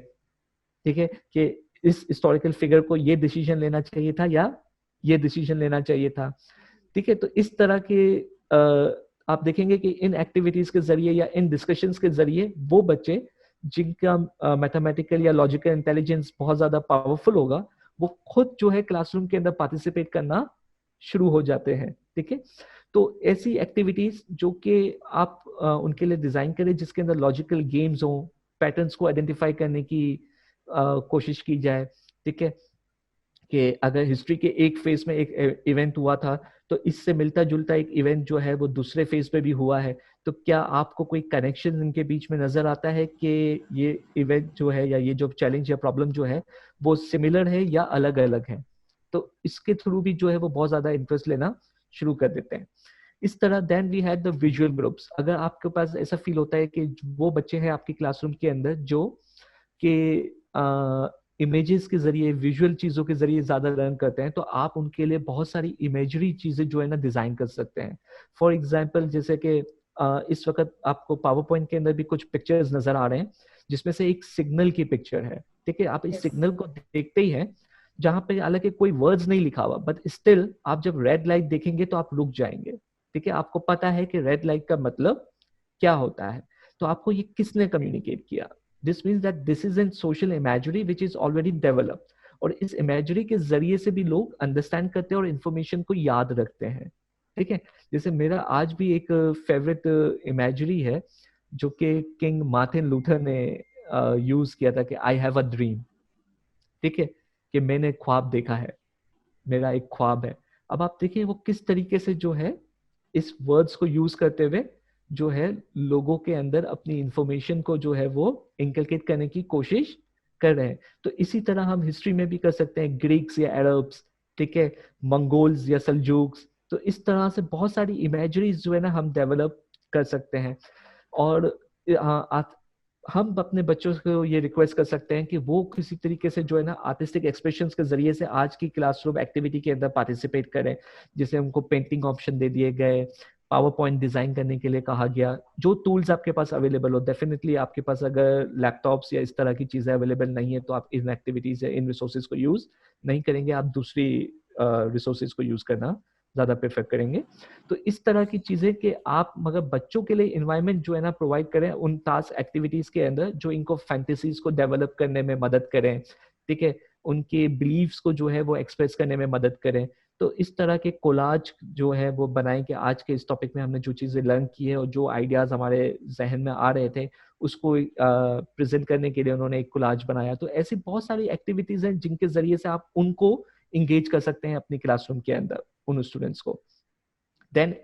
ठीक है, कि इस हिस्टोरिकल फिगर को ये डिसीजन लेना चाहिए था या ये डिसीजन लेना चाहिए था। ठीक है, तो इस तरह के आप देखेंगे कि इन एक्टिविटीज के जरिए या इन डिस्कशंस के जरिए वो बच्चे जिनका मैथमेटिकल या लॉजिकल इंटेलिजेंस बहुत ज्यादा पावरफुल होगा, वो खुद जो है क्लासरूम के अंदर पार्टिसिपेट करना शुरू हो जाते हैं। ठीक है, तो ऐसी एक्टिविटीज जो कि आप उनके लिए डिजाइन करें जिसके अंदर लॉजिकल गेम्स हो, पैटर्न्स को आइडेंटिफाई करने की कोशिश की जाए। ठीक है, कि अगर हिस्ट्री के एक फेज में एक इवेंट हुआ था तो इससे मिलता जुलता एक इवेंट जो है वो दूसरे फेज पे भी हुआ है, तो क्या आपको कोई कनेक्शन इनके बीच में नजर आता है कि ये इवेंट जो है या ये जो चैलेंज या प्रॉब्लम जो है वो सिमिलर है या अलग अलग है। तो इसके थ्रू भी जो है वो बहुत ज्यादा इंटरेस्ट लेना शुरू कर देते हैं। इस तरह then we had the visual groups. अगर आपके पास ऐसा फील होता है कि वो बच्चे हैं आपकी क्लासरूम के अंदर जो कि इमेजेस के जरिए, विजुअल चीजों के जरिए ज्यादा लर्न करते हैं, तो आप उनके लिए बहुत सारी इमेजरी चीजें जो है ना डिजाइन कर सकते हैं। फॉर एग्जाम्पल जैसे कि इस वक्त आपको पावर पॉइंट के अंदर भी कुछ पिक्चर्स नजर आ रहे हैं जिसमें से एक सिग्नल की पिक्चर है। ठीक है, आप इस सिग्नल को देखते ही हैं जहां पे हालांकि कोई वर्ड्स नहीं लिखा हुआ, बट स्टिल आप जब रेड लाइट देखेंगे तो आप रुक जाएंगे। ठीक है, आपको पता है कि रेड लाइट का मतलब क्या होता है, तो आपको ये किसने कम्युनिकेट किया। This means that this is an social imagery which is already developed, और इस इमेजरी के जरिए से भी लोग अंडरस्टैंड करते हैं और इन्फॉर्मेशन को याद रखते हैं। ठीक है, जैसे मेरा आज भी एक फेवरेट इमेजरी है जो कि किंग मार्टिन लूथर ने यूज किया था कि आई हैव अ ड्रीम। ठीक है, कि मैंने ख्वाब देखा है, मेरा एक ख्वाब है। अब आप देखिए वो किस तरीके से जो है इस वर्ड्स को यूज करते हुए जो है लोगों के अंदर अपनी इंफॉर्मेशन को जो है वो इनकलकेट करने की कोशिश कर रहे हैं। तो इसी तरह हम हिस्ट्री में भी कर सकते हैं, ग्रीक्स या अरब्स, ठीक है, मंगोल्स या सल्जूक्स। तो इस तरह से बहुत सारी इमेजरीज जो है ना हम डेवलप कर सकते हैं। और हम अपने बच्चों को ये रिक्वेस्ट कर सकते हैं कि वो किसी तरीके से जो है ना आर्टिस्टिक एक्सप्रेशंस के जरिए से आज की क्लासरूम एक्टिविटी के अंदर पार्टिसिपेट करें, जैसे उनको पेंटिंग ऑप्शन दे दिए गए, पावर पॉइंट डिजाइन करने के लिए कहा गया, जो टूल्स आपके पास अवेलेबल हो। डेफिनेटली आपके पास अगर लैपटॉप्स या इस तरह की चीजें अवेलेबल नहीं है तो आप इन एक्टिविटीज या इन रिसोर्सेज को यूज नहीं करेंगे, आप दूसरी रिसोर्सेज को यूज करना ज्यादा प्रेफर करेंगे। तो इस तरह की चीजें कि आप मगर बच्चों के लिए इन्वायरमेंट जो है ना प्रोवाइड करें उन टास्क एक्टिविटीज के अंदर जो इनको फैंटेसीज को डेवलप करने में मदद करें, ठीक है, उनके बिलीव्स को जो है वो एक्सप्रेस करने में मदद करें। तो इस तरह के कोलाज जो है वो बनाएं कि आज के इस टॉपिक में हमने जो चीजें लर्न की है और जो आइडियाज हमारे जहन में आ रहे थे उसको प्रेजेंट करने के लिए उन्होंने एक कोलाज बनाया। तो ऐसी बहुत सारी एक्टिविटीज हैं जिनके जरिए से आप उनको इंगेज कर सकते हैं अपनी क्लासरूम के अंदर, उन स्टूडेंट्स को। Then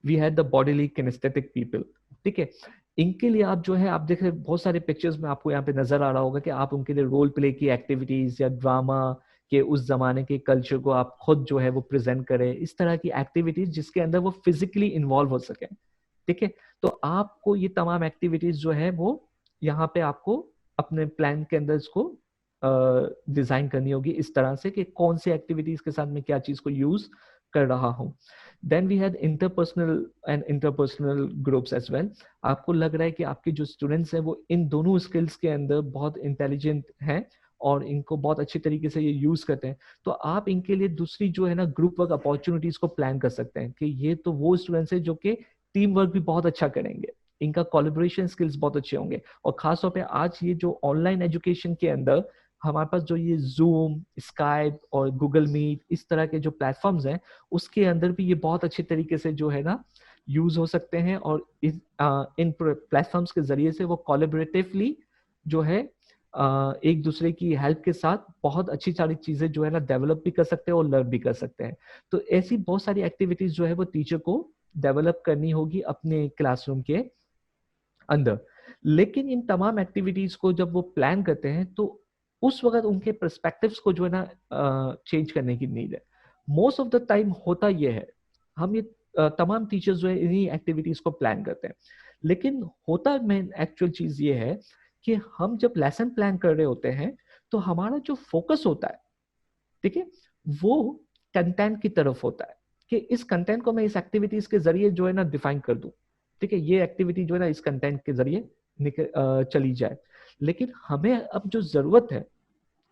we had the bodily kinaesthetic people, ठीक है, इनके लिए आप जो है आप देख रहे बहुत सारे पिक्चर्स में आपको यहाँ पे नजर आ रहा होगा कि आप उनके लिए रोल प्ले की एक्टिविटीज या ड्रामा के उस जमाने के कल्चर को आप खुद जो है वो प्रेजेंट करें, इस तरह की एक्टिविटीज जिसके अंदर वो फिजिकली इन्वॉल्व हो सके, ठीक है। तो आपको ये तमाम एक्टिविटीज जो है वो यहाँ पे आपको अपने प्लान के अंदर इसको डिजाइन करनी होगी इस तरह से कि कौन सी एक्टिविटीज के साथ मैं क्या चीज को यूज कर रहा हूँ। Then we had interpersonal and interpersonal groups as well. आपको लग रहा है कि आपके जो स्टूडेंट्स हैं वो इन दोनों स्किल्स के अंदर बहुत इंटेलिजेंट हैं और इनको बहुत अच्छी तरीके से ये यूज करते हैं, तो आप इनके लिए दूसरी जो है ना ग्रुप वर्क अपॉर्चुनिटीज को प्लान कर सकते हैं कि ये तो वो स्टूडेंट्स हैं जो कि टीम वर्क भी बहुत अच्छा करेंगे, इनका कोलैबोरेशन स्किल्स बहुत अच्छे होंगे। और खासतौर पे आज ये जो ऑनलाइन एजुकेशन के अंदर हमारे पास जो ये जूम, स्काइप और गूगल मीट इस तरह के जो प्लेटफॉर्म्स हैं उसके अंदर भी ये बहुत अच्छे तरीके से जो है ना यूज हो सकते हैं और इन प्लेटफॉर्म्स के जरिए से वो कोलैबोरेटिवली जो है एक दूसरे की हेल्प के साथ बहुत अच्छी सारी चीजें जो है ना डेवलप भी कर सकते हैं और लर्न भी कर सकते हैं। तो ऐसी बहुत सारी एक्टिविटीज जो है वो टीचर को डेवलप करनी होगी अपने क्लासरूम के अंदर। लेकिन इन तमाम एक्टिविटीज को जब वो प्लान करते हैं तो उस वक्त उनके पर्सपेक्टिव्स को जो है ना चेंज करने की नीड है। मोस्ट ऑफ द टाइम होता ये है, हम ये तमाम टीचर्स जो है इन्हीं एक्टिविटीज को प्लान करते हैं, लेकिन होता मेन एक्चुअल चीज ये है कि हम जब लेसन प्लान कर रहे होते हैं तो हमारा जो फोकस होता है, ठीक है, वो कंटेंट की तरफ होता है कि इस कंटेंट को मैं इस एक्टिविटीज के जरिए जो है ना डिफाइन कर दूं, ठीक है, ये एक्टिविटी जो है ना इस कंटेंट के जरिए चली जाए। लेकिन हमें अब जो जरूरत है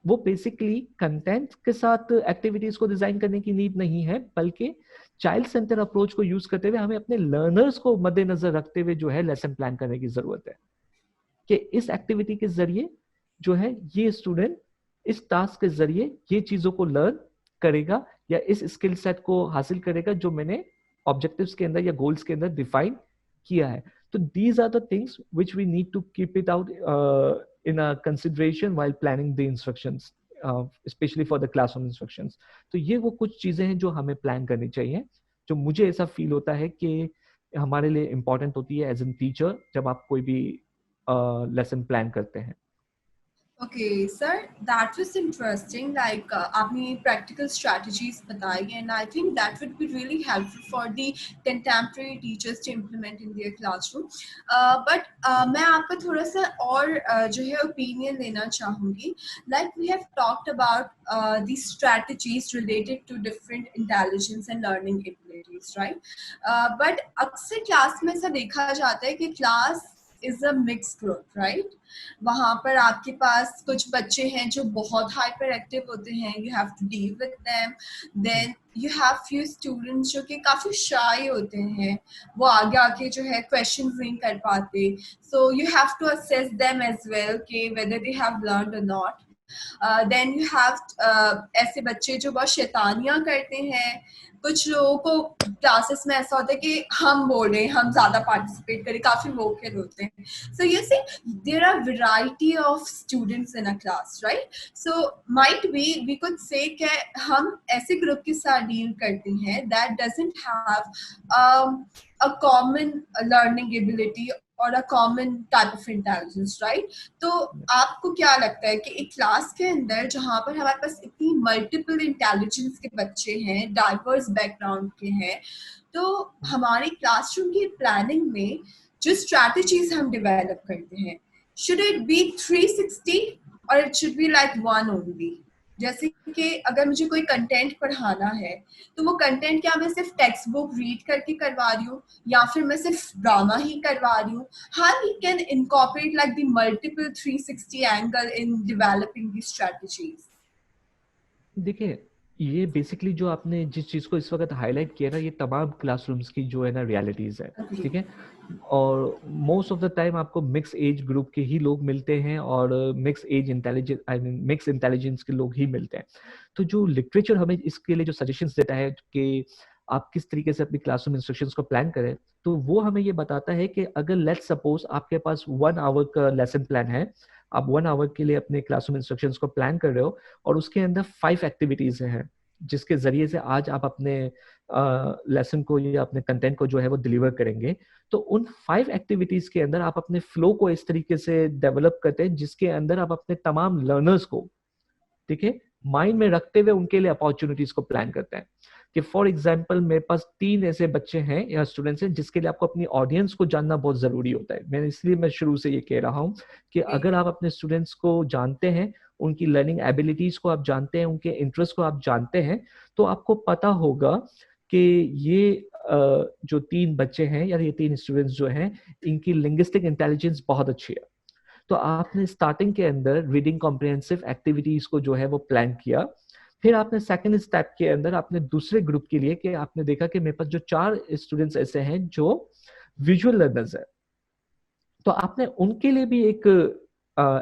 वो बेसिकली कंटेंट के साथ एक्टिविटीज को डिजाइन करने की नीड नहीं है, बल्कि चाइल्ड सेंटर अप्रोच को यूज करते हुए हमें अपने लर्नर्स को मद्देनजर रखते हुए जो है लेसन प्लान करने की जरूरत है कि इस एक्टिविटी के जरिए जो है ये स्टूडेंट इस टास्क के जरिए ये चीजों को लर्न करेगा या इस स्किल सेट को हासिल करेगा जो मैंने ऑब्जेक्टिव्स के अंदर या गोल्स के अंदर डिफाइन किया है। तो these are the things which we need to keep it out in a consideration while planning the instructions, especially for the classroom instructions. तो ये वो कुछ चीजें हैं जो हमें प्लान करनी चाहिए, जो मुझे ऐसा फील होता है कि हमारे लिए इम्पोर्टेंट होती है एज एन टीचर जब आप कोई भी लेसन प्लान करते हैं। Okay, sir, that was interesting. Like, आपने practical strategies बताई, and I think that would be really helpful for the contemporary teachers to implement in their classroom. But मैं आपका थोड़ा सा और जो है opinion लेना चाहूँगी. Like we have talked about the strategies related to different intelligence and learning abilities, right? But अक्सर क्लास में ऐसा देखा जाता है कि class is a mixed group, right? वहाँ पर आपके पास कुछ बच्चे हैं जो बहुत हाइपर एक्टिव होते हैं, you have to deal with them. Then you have few students जो कि काफी shy होते हैं, वो आगे आके जो है questions नहीं कर पाते, so you have to assess them as well कि whether they have learned or not. Then you have ऐसे बच्चे जो बहुत शैतानियाँ करते हैं, कुछ लोगों को क्लासेस में ऐसा होता है कि हम बोल रहे हैं, हम ज्यादा पार्टिसिपेट करें, काफी वोकल होते हैं. So you see, there are variety of students in a class, right? So might be we could say कि हम ऐसे ग्रुप के साथ डील करते हैं that doesn't have a common learning ability और a common type of intelligence, right? तो आपको क्या लगता है कि एक क्लास के अंदर जहाँ पर हमारे पास इतनी मल्टीपल इंटेलिजेंस के बच्चे हैं, डाइवर्स बैकग्राउंड के हैं, तो हमारी क्लासरूम की प्लानिंग में जो स्ट्रैटेजीज हम डेवलप करते हैं, should it be 360 or it should be like one only? जैसे कि अगर मुझे कोई कंटेंट पढ़ाना है तो वो कंटेंट क्या मैं सिर्फ टेक्स्ट बुक रीड करके करवा रही हूँ या फिर मैं सिर्फ ड्रामा ही करवा रही हूँ? How we can incorporate like the multiple 360 angle in developing these strategies? देखिए, ये बेसिकली जो आपने जिस चीज़ को इस वक्त हाईलाइट किया ना, ये तमाम क्लासरूम्स की जो है ना रियलिटीज़ है, ठीक है। और मोस्ट ऑफ द टाइम आपको मिक्स एज ग्रुप के ही लोग मिलते हैं और mix age intelligence, I mean mix intelligence के लोग ही मिलते हैं। तो जो लिटरेचर हमें इसके लिए जो सजेशंस देता है कि आप किस तरीके से अपनी क्लासरूम इंस्ट्रक्शंस को प्लान करें, तो वो हमें ये बताता है कि अगर लेट्स सपोज आपके पास 1 आवर का लेसन प्लान है, आप 1 आवर के लिए अपने क्लासरूम इंस्ट्रक्शंस को प्लान कर रहे हो और उसके अंदर 5 एक्टिविटीज हैं जिसके जरिए से आज आप अपने लेसन को या अपने कंटेंट को जो है वो डिलीवर करेंगे। तो उन 5 एक्टिविटीज के अंदर आप अपने फ्लो को इस तरीके से डेवलप करते हैं जिसके अंदर आप अपने तमाम लर्नर्स को, ठीक है, माइंड में रखते हुए उनके लिए अपॉर्चुनिटीज को प्लान करते हैं। कि फॉर एग्जाम्पल मेरे पास 3 ऐसे बच्चे हैं या स्टूडेंट्स हैं जिसके लिए आपको अपनी ऑडियंस को जानना बहुत जरूरी होता है। मैं इसलिए शुरू से ये कह रहा हूँ कि अगर आप अपने स्टूडेंट्स को जानते हैं, उनकी लर्निंग एबिलिटीज को आप जानते हैं, उनके इंटरेस्ट को आप जानते हैं, तो आपको पता होगा कि ये जो 3 बच्चे हैं या ये 3 स्टूडेंट्स जो हैं, इनकी लिंग्विस्टिक इंटेलिजेंस बहुत अच्छी है। तो आपने स्टार्टिंग के अंदर रीडिंग कॉम्प्रिहेंसिव एक्टिविटीज को जो है वो प्लान किया। फिर आपने सेकंड स्टेप के अंदर आपने दूसरे ग्रुप के लिए कि आपने देखा कि मेरे पास जो 4 स्टूडेंट्स ऐसे हैं जो विजुअल लर्नर्स है, तो आपने उनके लिए भी एक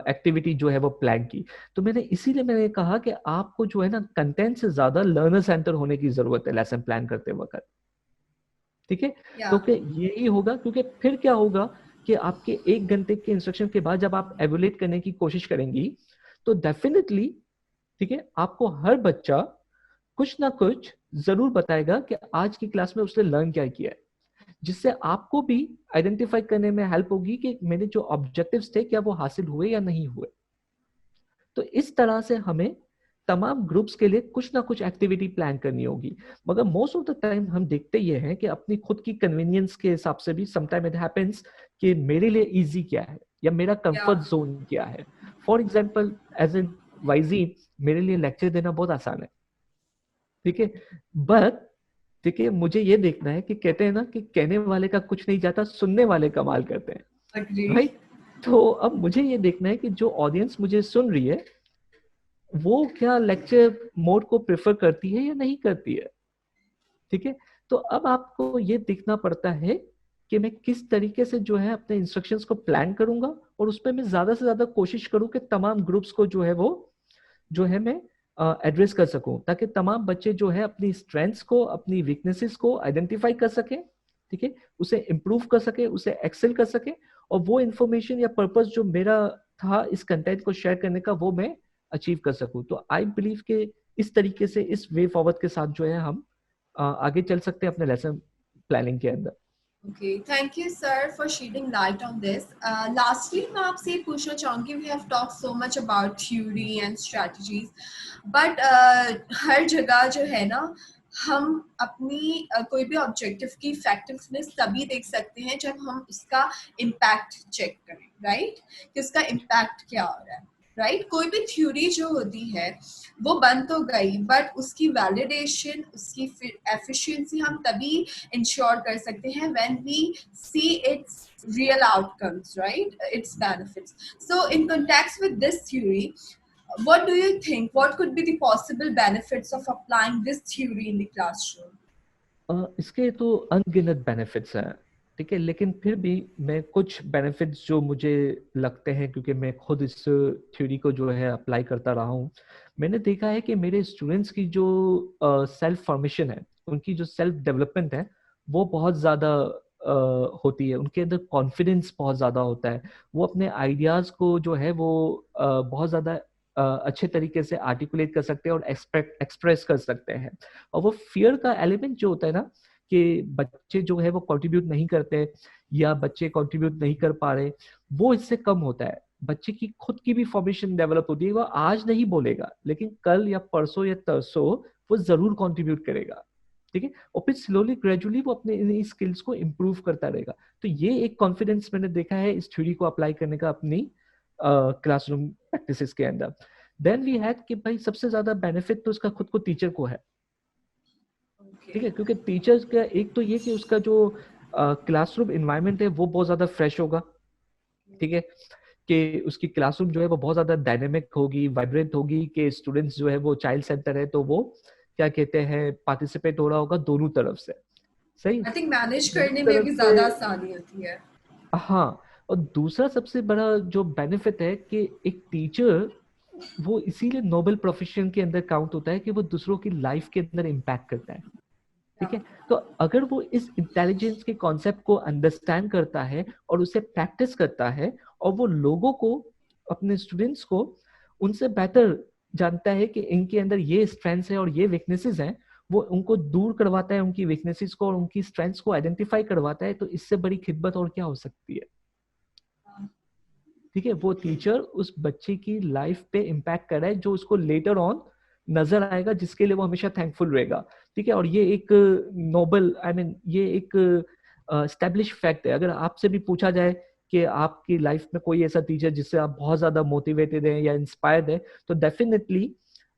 एक्टिविटी जो है वो प्लान की। तो मैंने कहा कि आपको जो है ना कंटेंट से ज्यादा लर्नर सेंटर होने की जरूरत है लेसन प्लान करते वक्त, ठीक है। तो कि यही होगा, क्योंकि फिर क्या होगा कि आपके 1 घंटे के इंस्ट्रक्शन के बाद जब आप एवेल्यूएट करने की कोशिश करेंगी तो डेफिनेटली, ठीक है, आपको हर बच्चा कुछ ना कुछ जरूर बताएगा कि आज की क्लास में उसने लर्न क्या किया है, जिससे आपको भी आइडेंटिफाई करने में हेल्प होगी कि मेरे जो ऑब्जेक्टिव्स थे क्या वो हासिल हुए या नहीं हुए। तो इस तरह से हमें तमाम ग्रुप्स के लिए कुछ ना कुछ एक्टिविटी प्लान करनी होगी। मगर मोस्ट ऑफ द टाइम हम देखते ये हैं कि अपनी खुद की कन्वीनियंस के हिसाब से भी समटाइम इट हैपेंस कि मेरे लिए इजी क्या है या मेरा कंफर्ट जोन क्या है। For example as an YG मेरे लिए लेक्चर देना बहुत आसान है, ठीक है, बट ठीक है, मुझे ये देखना है कि कहते हैं ना कि कहने वाले का कुछ नहीं जाता, सुनने वाले कमाल करते हैं, राइट। तो अब मुझे ये देखना है कि जो ऑडियंस मुझे सुन रही है वो क्या लेक्चर मोड को प्रेफर करती है या नहीं करती है, ठीक है। तो अब आपको ये देखना पड़ता है कि मैं किस तरीके से जो है अपने इंस्ट्रक्शंस को प्लान करूंगा और उसमें मैं ज्यादा से ज्यादा कोशिश करूं कि तमाम ग्रुप्स को जो है वो जो है मैं एड्रेस कर सकूं, ताकि तमाम बच्चे जो है अपनी स्ट्रेंथ्स को, अपनी वीकनेसेस को आइडेंटिफाई कर सकें, ठीक है, उसे इम्प्रूव कर सके, उसे एक्सेल कर सके, और वो इंफॉर्मेशन या पर्पस जो मेरा था इस कंटेंट को शेयर करने का वो मैं अचीव कर सकूं। तो आई बिलीव कि इस तरीके से, इस वे फॉरवर्ड के साथ जो है हम आगे चल सकते हैं अपने लेसन प्लानिंग के अंदर। Okay, thank you, sir, for shedding light on this. Lastly, मैं आपसे ये पूछना चाहूँगी, we have talked so much about theory and strategies, but हर जगह जो है ना हम अपनी कोई भी ऑब्जेक्टिव की इफेक्टिवनेस तभी देख सकते हैं जब हम उसका इम्पैक्ट चेक करें, राइट, कि उसका इम्पैक्ट क्या हो रहा है, राइट। कोई भी थ्योरी जो होती है वो बन तो गई, बट उसकी वैलिडेशन, उसकी एफिशिएंसी हम तभी इंश्योर कर सकते हैं when we see its real outcomes, right, its benefits. So in context with this theory, what do you think, what could be the possible benefits of applying this theory in the classroom? इसके तो अनगिनत बेनिफिट्स हैं, ठीक है, लेकिन फिर भी मैं कुछ बेनिफिट्स जो मुझे लगते हैं, क्योंकि मैं खुद इस थ्योरी को जो है अप्लाई करता रहा हूँ, मैंने देखा है कि मेरे स्टूडेंट्स की जो सेल्फ फॉर्मेशन है, उनकी जो सेल्फ डेवलपमेंट है वो बहुत ज़्यादा होती है, उनके अंदर कॉन्फिडेंस बहुत ज़्यादा होता है, वो अपने आइडियाज़ को जो है वो बहुत ज़्यादा अच्छे तरीके से आर्टिकुलेट कर सकते हैं और एक्सप्रेस कर सकते हैं। और वो फियर का एलिमेंट जो होता है ना कि बच्चे जो है वो कंट्रीब्यूट नहीं करते या बच्चे कंट्रीब्यूट नहीं कर पा रहे, वो इससे कम होता है। बच्चे की खुद की भी फॉर्मेशन डेवलप होती है, वो आज नहीं बोलेगा लेकिन कल या परसों या तरसों वो जरूर कंट्रीब्यूट करेगा, ठीक है, और फिर स्लोली ग्रेजुअली वो अपने इन स्किल्स को इम्प्रूव करता रहेगा। तो ये एक कॉन्फिडेंस मैंने देखा है इस थ्योरी को अप्लाई करने का अपनी क्लासरूम प्रैक्टिसेस के अंदर। देन वी हैड कि भाई सबसे ज्यादा बेनिफिट तो उसका खुद को टीचर को है, ठीक है, क्योंकि टीचर्स का एक तो ये कि उसका जो क्लासरूम इन्वायरमेंट है वो बहुत ज्यादा फ्रेश होगा, ठीक है, कि उसकी क्लासरूम जो है वो बहुत ज्यादा डायनेमिक होगी, वाइब्रेंट होगी, कि स्टूडेंट्स जो है वो चाइल्ड सेंटर है तो वो क्या कहते हैं पार्टिसिपेट हो रहा होगा दोनों तरफ से, सही। आई थिंक मैनेज करने में भी ज्यादा आसानी होती है। हाँ, और दूसरा सबसे बड़ा जो बेनिफिट है कि एक टीचर वो इसीलिए नोबल प्रोफेशन के अंदर काउंट होता है कि वो दूसरों की लाइफ के अंदर इम्पैक्ट करता है, ठीक है। तो अगर वो इस इंटेलिजेंस के कॉन्सेप्ट को अंडरस्टैंड करता है और उसे प्रैक्टिस करता है और वो लोगों को, अपने स्टूडेंट्स को उनसे बेहतर जानता है कि इनके अंदर ये स्ट्रेंथ्स है और ये वीकनेसेस हैं, वो उनको दूर करवाता है, उनकी वीकनेसेस को और उनकी स्ट्रेंथ्स को आइडेंटिफाई करवाता है, तो इससे बड़ी खिदमत और क्या हो सकती है, ठीक है। वो टीचर उस बच्चे की लाइफ पे इम्पैक्ट कर रहा है जो उसको लेटर ऑन नजर आएगा, जिसके लिए वो हमेशा थैंकफुल रहेगा, ठीक है। और ये एक नोबल ये एक एस्टैब्लिश फैक्ट है। अगर आपसे भी पूछा जाए कि आपकी लाइफ में कोई ऐसा टीचर जिससे आप बहुत ज्यादा मोटिवेटेड हैं या इंस्पायर्ड है, तो डेफिनेटली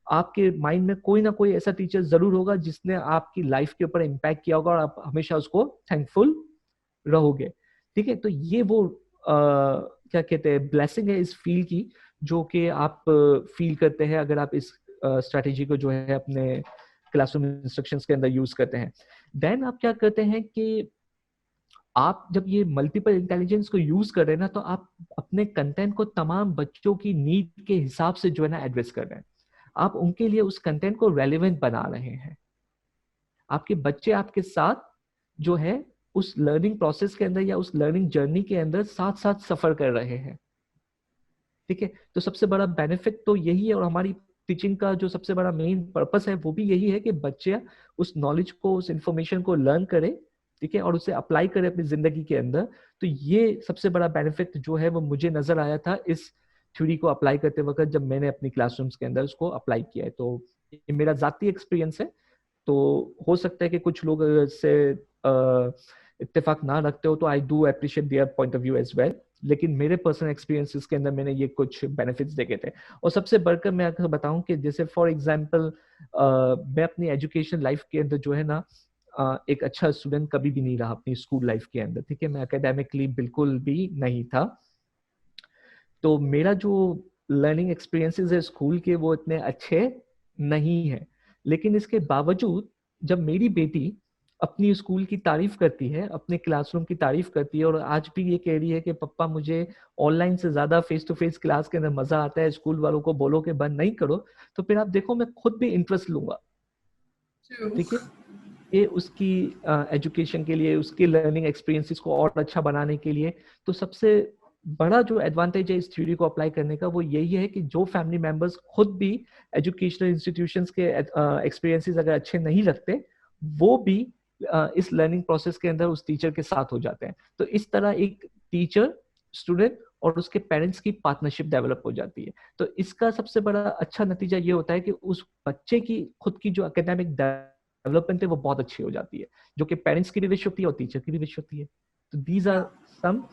आपके माइंड में कोई ना कोई ऐसा टीचर जरूर होगा जिसने आपकी लाइफ के ऊपर इम्पैक्ट किया होगा और आप हमेशा उसको थैंकफुल रहोगे, ठीक है। तो ये वो क्या कहते हैं ब्लेसिंग है इस फील्ड की, जो कि आप फील करते हैं अगर आप इस स्ट्रेटेजी को जो है अपने क्लासरूम इंस्ट्रक्शंस के अंदर यूज करते हैं। देन आप क्या करते हैं कि आप जब ये मल्टीपल इंटेलिजेंस को यूज कर रहे हैं ना, तो आप अपने कंटेंट को तमाम बच्चों की नीड के हिसाब से जो है ना एड्रेस कर रहे हैं। आप उनके लिए उस कंटेंट को रेलेवेंट बना रहे हैं। आपके बच्चे आपके साथ जो है उस लर्निंग प्रोसेस के अंदर या उस लर्निंग जर्नी के अंदर साथ साथ सफर कर रहे हैं, ठीक है। तो सबसे बड़ा बेनिफिट तो यही है, और हमारी टीचिंग का जो सबसे बड़ा मेन पर्पस है वो भी यही है कि बच्चे उस नॉलेज को, उस इंफॉर्मेशन को लर्न करे, ठीक है, और उसे अप्लाई करे अपनी जिंदगी के अंदर। तो ये सबसे बड़ा बेनिफिट जो है वो मुझे नजर आया था इस थ्योरी को अप्लाई करते वक्त, जब मैंने अपनी क्लासरूम्स के अंदर उसको अप्लाई किया है। तो ये मेरा जाती एक्सपीरियंस है। तो हो सकता है कि कुछ लोग इससे इत्तेफाक ना रखते हो, तो I do appreciate their point of view as well, लेकिन मेरे पर्सनल एक्सपीरियंसेस के अंदर मैंने ये कुछ बेनिफिट्स देखे थे। और सबसे बढ़कर मैं अगर बताऊं कि जैसे फॉर एग्जांपल मैं अपनी एजुकेशन लाइफ के अंदर जो है ना एक अच्छा स्टूडेंट कभी भी नहीं रहा अपनी स्कूल लाइफ के अंदर, ठीक है। मैं एकेडमिकली बिल्कुल भी नहीं था। तो मेरा जो लर्निंग एक्सपीरियंसेस है स्कूल के वो इतने अच्छे नहीं है, लेकिन इसके बावजूद जब मेरी बेटी अपनी स्कूल की तारीफ करती है, अपने क्लासरूम की तारीफ करती है, और आज भी ये कह रही है कि पप्पा मुझे ऑनलाइन से ज्यादा फेस टू फेस क्लास के अंदर मजा आता है, स्कूल वालों को बोलो कि बंद नहीं करो, तो फिर आप देखो मैं खुद भी इंटरेस्ट लूंगा, ठीक है, ये उसकी एजुकेशन के लिए, उसके लर्निंग एक्सपीरियंसेस को और अच्छा बनाने के लिए। तो सबसे बड़ा जो एडवांटेज है इस थ्योरी को अप्लाई करने का वो यही है कि जो फैमिली मेंबर्स खुद भी एजुकेशनल इंस्टीट्यूशंस के एक्सपीरियंसेस अगर अच्छे नहीं रखते, वो भी इस लर्निंग प्रोसेस के अंदर उस टीचर के साथ हो जाते हैं। तो इस तरह एक टीचर, स्टूडेंट और उसके पेरेंट्स की पार्टनरशिप डेवलप हो जाती है। तो इसका सबसे बड़ा अच्छा नतीजा ये होता है कि उस बच्चे की खुद की जो एकेडमिक डेवलपमेंट है वो बहुत अच्छी हो जाती है, जो कि पेरेंट्स की भी विश होती है और टीचर की भी विश होती है। तो these are some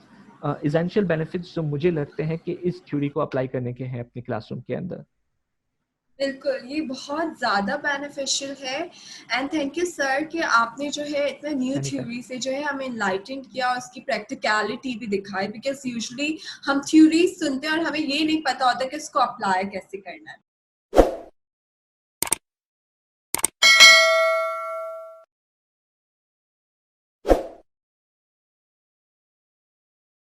essential benefits जो मुझे लगते हैं कि इस थ्योरी को अप्लाई करने के हैं अपने क्लासरूम के अंदर। बिल्कुल, ये बहुत ज़्यादा बेनिफिशियल है। एंड थैंक यू सर कि आपने जो है इतना न्यू थ्योरी से जो है हमें इनलाइटन किया और उसकी प्रैक्टिकलिटी भी दिखाई, बिकॉज यूजुअली हम थ्योरी सुनते हैं और हमें ये नहीं पता होता कि इसको अप्लाई कैसे करना है।